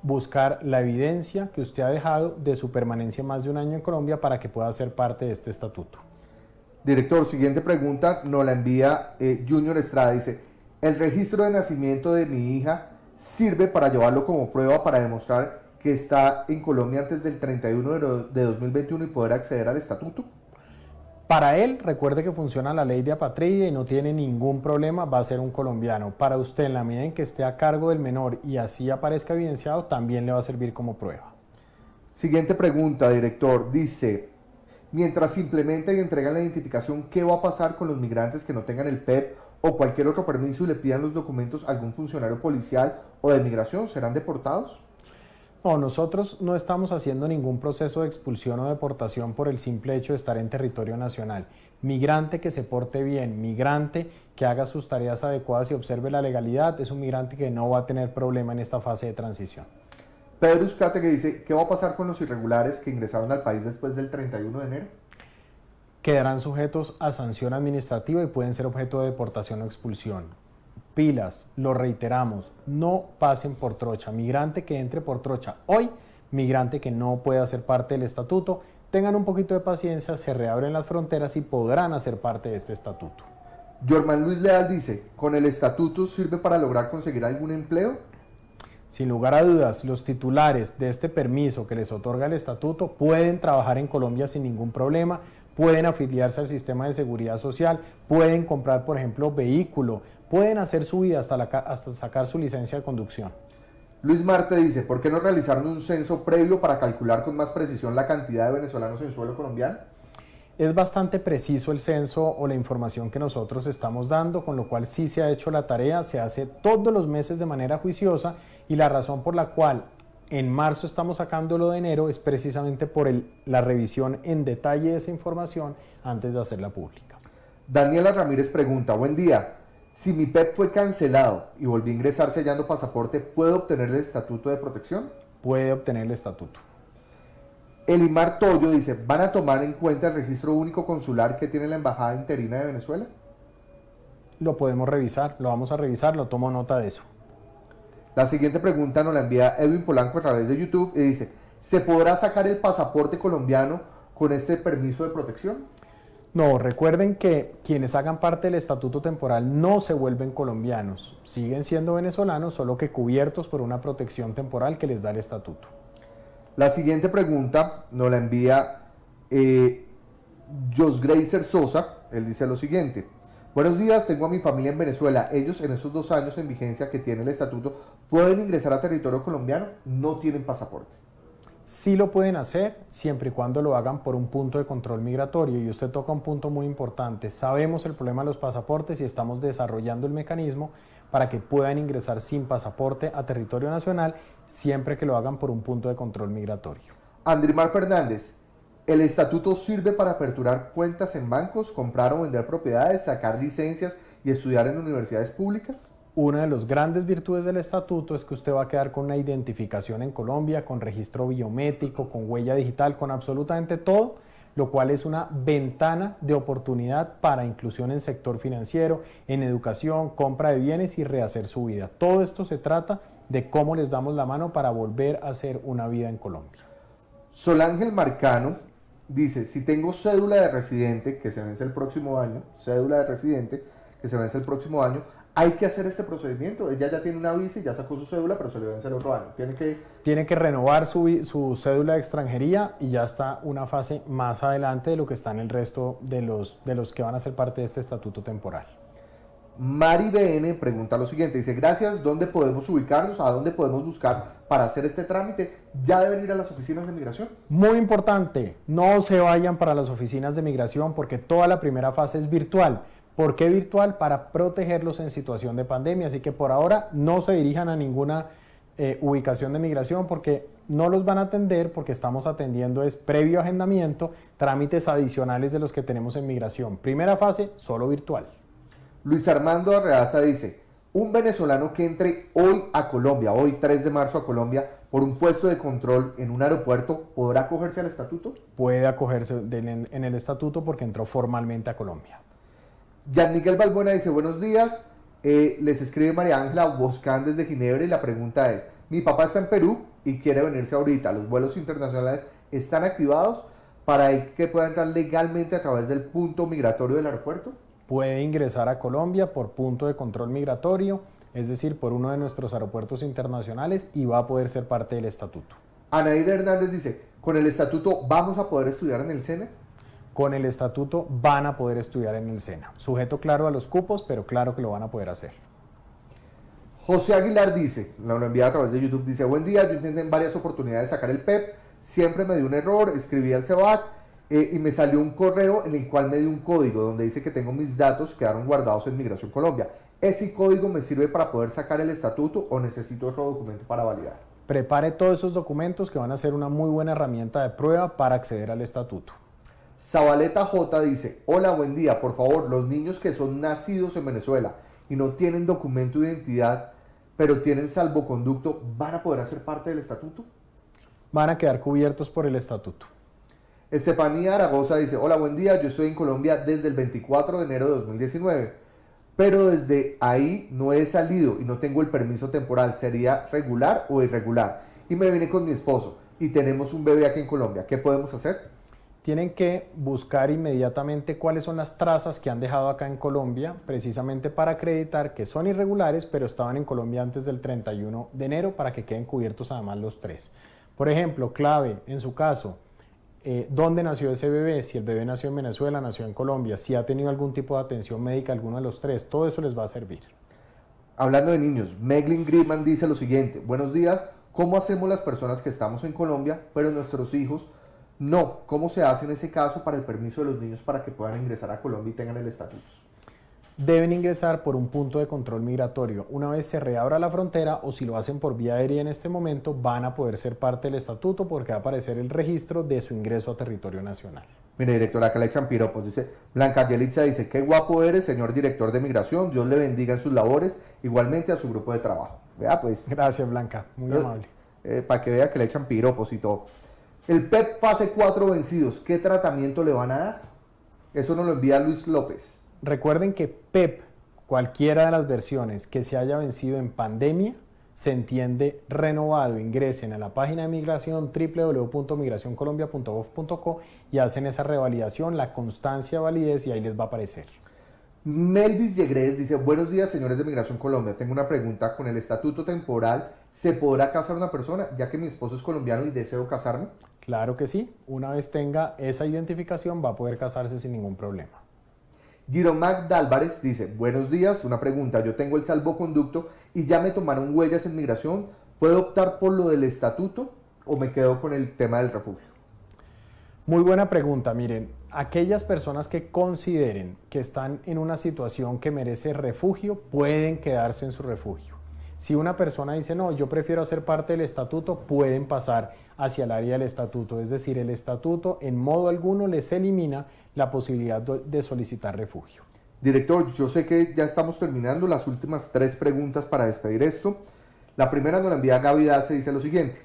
Buscar la evidencia que usted ha dejado de su permanencia más de 1 año en Colombia para que pueda ser parte de este estatuto. Director, siguiente pregunta nos la envía Junior Estrada, dice, ¿el registro de nacimiento de mi hija sirve para llevarlo como prueba para demostrar que está en Colombia antes del 31 de 2021 y poder acceder al estatuto? Para él, recuerde que funciona la ley de apatría y no tiene ningún problema, va a ser un colombiano. Para usted, en la medida en que esté a cargo del menor y así aparezca evidenciado, también le va a servir como prueba. Siguiente pregunta, director, dice, mientras implementan y entregan la identificación, ¿qué va a pasar con los migrantes que no tengan el PEP o cualquier otro permiso y le pidan los documentos a algún funcionario policial o de migración? ¿Serán deportados? No, nosotros no estamos haciendo ningún proceso de expulsión o deportación por el simple hecho de estar en territorio nacional. Migrante que se porte bien, migrante que haga sus tareas adecuadas y observe la legalidad, es un migrante que no va a tener problema en esta fase de transición. Pedro Uzcate que dice, ¿qué va a pasar con los irregulares que ingresaron al país después del 31 de enero? Quedarán sujetos a sanción administrativa y pueden ser objeto de deportación o expulsión. Pilas, lo reiteramos, no pasen por trocha. Migrante que entre por trocha hoy, migrante que no pueda hacer parte del estatuto, tengan un poquito de paciencia, se reabren las fronteras y podrán hacer parte de este estatuto. Jorman Luis Leal dice, ¿con el estatuto sirve para lograr conseguir algún empleo? Sin lugar a dudas, los titulares de este permiso que les otorga el estatuto pueden trabajar en Colombia sin ningún problema, pueden afiliarse al sistema de seguridad social, pueden comprar, por ejemplo, vehículo, pueden hacer su vida hasta sacar su licencia de conducción. Luis Marte dice, ¿por qué no realizaron un censo previo para calcular con más precisión la cantidad de venezolanos en suelo colombiano? Es bastante preciso el censo o la información que nosotros estamos dando, con lo cual sí se ha hecho la tarea, se hace todos los meses de manera juiciosa y la razón por la cual en marzo estamos sacándolo de enero es precisamente por la revisión en detalle de esa información antes de hacerla pública. Daniela Ramírez pregunta, buen día, si mi PEP fue cancelado y volví a ingresar sellando pasaporte, ¿puedo obtener el estatuto de protección? Puede obtener el estatuto. Elimar Toyo dice, ¿van a tomar en cuenta el registro único consular que tiene la Embajada Interina de Venezuela? Lo podemos revisar, lo vamos a revisar, lo tomo nota de eso. La siguiente pregunta nos la envía Edwin Polanco a través de YouTube y dice, ¿se podrá sacar el pasaporte colombiano con este permiso de protección? No, recuerden que quienes hagan parte del estatuto temporal no se vuelven colombianos, siguen siendo venezolanos, solo que cubiertos por una protección temporal que les da el estatuto. La siguiente pregunta nos la envía Josgracer Sosa, él dice lo siguiente, buenos días, tengo a mi familia en Venezuela, ellos en esos 2 años en vigencia que tiene el estatuto, ¿pueden ingresar a territorio colombiano? No tienen pasaporte. Sí lo pueden hacer siempre y cuando lo hagan por un punto de control migratorio y usted toca un punto muy importante. Sabemos el problema de los pasaportes y estamos desarrollando el mecanismo para que puedan ingresar sin pasaporte a territorio nacional siempre que lo hagan por un punto de control migratorio. Andrimar Fernández, ¿el estatuto sirve para aperturar cuentas en bancos, comprar o vender propiedades, sacar licencias y estudiar en universidades públicas? Una de las grandes virtudes del estatuto es que usted va a quedar con una identificación en Colombia, con registro biométrico, con huella digital, con absolutamente todo, lo cual es una ventana de oportunidad para inclusión en sector financiero, en educación, compra de bienes y rehacer su vida. Todo esto se trata de cómo les damos la mano para volver a hacer una vida en Colombia. Solángel Marcano dice, si tengo cédula de residente que se vence el próximo año, hay que hacer este procedimiento. Ella ya tiene una visa y ya sacó su cédula, pero se le vence el otro año. Tiene que renovar su cédula de extranjería y ya está una fase más adelante de lo que está en el resto de los que van a ser parte de este estatuto temporal. Mari BN pregunta lo siguiente, dice, gracias, ¿dónde podemos ubicarnos? ¿A dónde podemos buscar para hacer este trámite? ¿Ya deben ir a las oficinas de migración? Muy importante, no se vayan para las oficinas de migración porque toda la primera fase es virtual. ¿Por qué virtual? Para protegerlos en situación de pandemia, así que por ahora no se dirijan a ninguna ubicación de migración porque no los van a atender, porque estamos atendiendo es previo agendamiento, trámites adicionales de los que tenemos en migración. Primera fase, solo virtual. Luis Armando Arreaza dice, un venezolano que entre hoy a Colombia, hoy 3 de marzo a Colombia, por un puesto de control en un aeropuerto, ¿podrá acogerse al estatuto? Puede acogerse en el estatuto porque entró formalmente a Colombia. Jan Miguel Balbuena dice, buenos días, les escribe María Ángela Boscán desde Ginebra y la pregunta es, mi papá está en Perú y quiere venirse ahorita, ¿los vuelos internacionales están activados para él que pueda entrar legalmente a través del punto migratorio del aeropuerto? Puede ingresar a Colombia por punto de control migratorio, es decir, por uno de nuestros aeropuertos internacionales y va a poder ser parte del estatuto. Anaída Hernández dice, ¿con el estatuto vamos a poder estudiar en el SENA? Con el estatuto van a poder estudiar en el SENA. Sujeto claro a los cupos, pero claro que lo van a poder hacer. José Aguilar dice, lo envía a través de YouTube, dice, buen día, yo intenté en varias oportunidades sacar el PEP, siempre me dio un error, escribí al CEBAC y me salió un correo en el cual me dio un código donde dice que tengo mis datos, quedaron guardados en Migración Colombia. ¿Ese código me sirve para poder sacar el estatuto o necesito otro documento para validar? Prepare todos esos documentos que van a ser una muy buena herramienta de prueba para acceder al estatuto. Zabaleta J dice, hola, buen día, por favor, los niños que son nacidos en Venezuela y no tienen documento de identidad, pero tienen salvoconducto, ¿van a poder hacer parte del estatuto? Van a quedar cubiertos por el estatuto. Estefanía Aragosa dice, hola, buen día, yo estoy en Colombia desde el 24 de enero de 2019, pero desde ahí no he salido y no tengo el permiso temporal, ¿sería regular o irregular? Y me vine con mi esposo y tenemos un bebé aquí en Colombia, ¿qué podemos hacer? Tienen que buscar inmediatamente cuáles son las trazas que han dejado acá en Colombia, precisamente para acreditar que son irregulares, pero estaban en Colombia antes del 31 de enero para que queden cubiertos además los tres. Por ejemplo, clave en su caso, ¿dónde nació ese bebé? Si el bebé nació en Venezuela, nació en Colombia, si ha tenido algún tipo de atención médica, alguno de los tres, todo eso les va a servir. Hablando de niños, Meglin Griezmann dice lo siguiente, buenos días, ¿cómo hacemos las personas que estamos en Colombia, pero nuestros hijos no? ¿Cómo se hace en ese caso para el permiso de los niños para que puedan ingresar a Colombia y tengan el estatus? Deben ingresar por un punto de control migratorio. Una vez se reabra la frontera o si lo hacen por vía aérea en este momento, van a poder ser parte del estatuto porque va a aparecer el registro de su ingreso a territorio nacional. Mire, directora, acá le echan piropos. Dice, Blanca Yelitza dice, qué guapo eres, señor director de migración, Dios le bendiga en sus labores, igualmente a su grupo de trabajo. Vea pues. Gracias, Blanca, muy amable. Para que vea que le echan piropos y todo. El PEP fase 4 vencidos, ¿qué tratamiento le van a dar? Eso nos lo envía Luis López. Recuerden que PEP, cualquiera de las versiones que se haya vencido en pandemia, se entiende renovado. Ingresen a la página de migración www.migracioncolombia.gov.co y hacen esa revalidación, la constancia de validez y ahí les va a aparecer. Melvis Yegres dice, buenos días señores de Migración Colombia, tengo una pregunta, ¿con el estatuto temporal se podrá casar una persona ya que mi esposo es colombiano y deseo casarme? Claro que sí, una vez tenga esa identificación va a poder casarse sin ningún problema. Giromac Dálvarez dice, buenos días, una pregunta, yo tengo el salvoconducto y ya me tomaron huellas en migración, ¿puedo optar por lo del estatuto o me quedo con el tema del refugio? Muy buena pregunta, miren, aquellas personas que consideren que están en una situación que merece refugio, pueden quedarse en su refugio. Si una persona dice, no, yo prefiero hacer parte del estatuto, pueden pasar hacia el área del estatuto. Es decir, el estatuto en modo alguno les elimina la posibilidad de solicitar refugio. Director, yo sé que ya estamos terminando las últimas 3 preguntas para despedir esto. La primera nos la envía Gaby Dace, dice lo siguiente.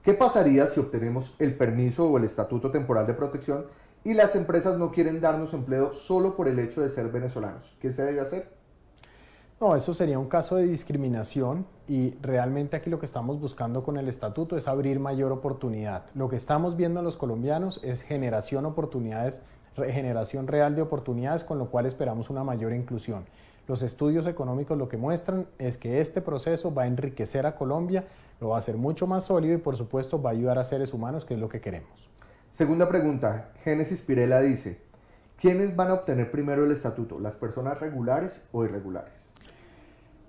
¿Qué pasaría si obtenemos el permiso o el estatuto temporal de protección y las empresas no quieren darnos empleo solo por el hecho de ser venezolanos? ¿Qué se debe hacer? No, eso sería un caso de discriminación y realmente aquí lo que estamos buscando con el estatuto es abrir mayor oportunidad. Lo que estamos viendo en los colombianos es generación real de oportunidades, con lo cual esperamos una mayor inclusión. Los estudios económicos lo que muestran es que este proceso va a enriquecer a Colombia, lo va a hacer mucho más sólido y por supuesto va a ayudar a seres humanos, que es lo que queremos. Segunda pregunta, Génesis Pirela dice, ¿quiénes van a obtener primero el estatuto, las personas regulares o irregulares?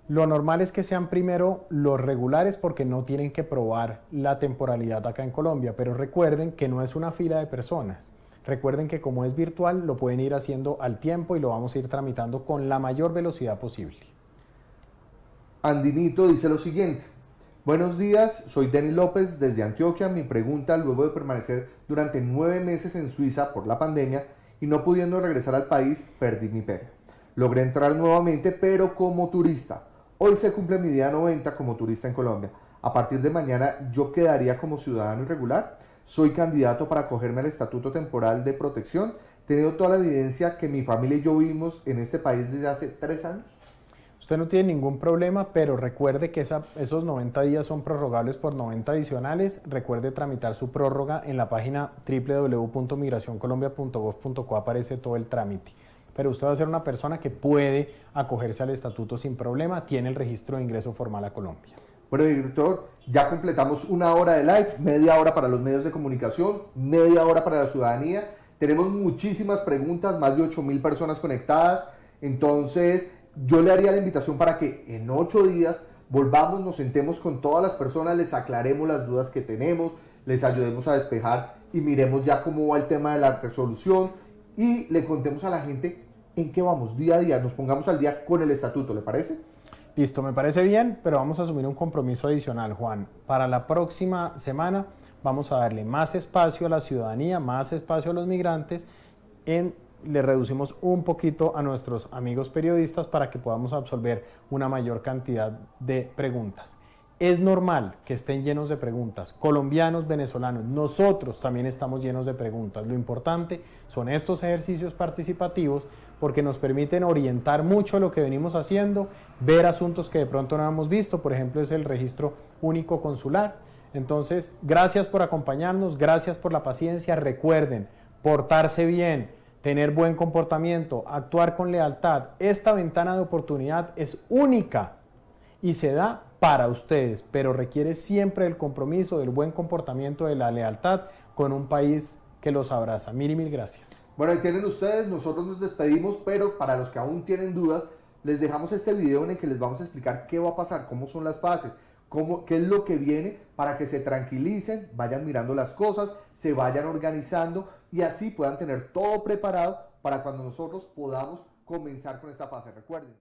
Lo normal es que sean primero los regulares porque no tienen que probar la temporalidad acá en Colombia, pero recuerden que no es una fila de personas. Recuerden que como es virtual lo pueden ir haciendo al tiempo y lo vamos a ir tramitando con la mayor velocidad posible. Andinito dice lo siguiente. Buenos días, soy Denis López desde Antioquia. Mi pregunta, luego de permanecer durante 9 meses en Suiza por la pandemia y no pudiendo regresar al país, perdí mi pega. Logré entrar nuevamente, pero como turista. Hoy se cumple mi día 90 como turista en Colombia. A partir de mañana, ¿yo quedaría como ciudadano irregular? Soy candidato para acogerme al estatuto temporal de protección, teniendo toda la evidencia que mi familia y yo vivimos en este país desde hace 3 años. Usted no tiene ningún problema, pero recuerde que esos 90 días son prorrogables por 90 adicionales. Recuerde tramitar su prórroga en la página www.migracioncolombia.gov.co, aparece todo el trámite. Pero usted va a ser una persona que puede acogerse al estatuto sin problema, tiene el registro de ingreso formal a Colombia. Bueno, director, ya completamos 1 hora de live, media hora para los medios de comunicación, media hora para la ciudadanía. Tenemos muchísimas preguntas, más de 8.000 personas conectadas. Entonces, yo le haría la invitación para que en 8 días volvamos, nos sentemos con todas las personas, les aclaremos las dudas que tenemos, les ayudemos a despejar y miremos ya cómo va el tema de la resolución y le contemos a la gente en qué vamos día a día, nos pongamos al día con el estatuto, ¿le parece? Listo, me parece bien, pero vamos a asumir un compromiso adicional, Juan. Para la próxima semana vamos a darle más espacio a la ciudadanía, más espacio a los migrantes, le reducimos un poquito a nuestros amigos periodistas para que podamos absolver una mayor cantidad de preguntas. Es normal que estén llenos de preguntas, colombianos, venezolanos, nosotros también estamos llenos de preguntas. Lo importante son estos ejercicios participativos porque nos permiten orientar mucho lo que venimos haciendo, ver asuntos que de pronto no hemos visto, por ejemplo es el registro único consular. Entonces, gracias por acompañarnos, gracias por la paciencia, recuerden, portarse bien, tener buen comportamiento, actuar con lealtad. Esta ventana de oportunidad es única y se da para ustedes, pero requiere siempre el compromiso, del buen comportamiento, de la lealtad con un país que los abraza. Mil gracias. Bueno, ahí tienen ustedes, nosotros nos despedimos, pero para los que aún tienen dudas, les dejamos este video en el que les vamos a explicar qué va a pasar, cómo son las fases, qué es lo que viene, para que se tranquilicen, vayan mirando las cosas, se vayan organizando y así puedan tener todo preparado para cuando nosotros podamos comenzar con esta fase. Recuerden.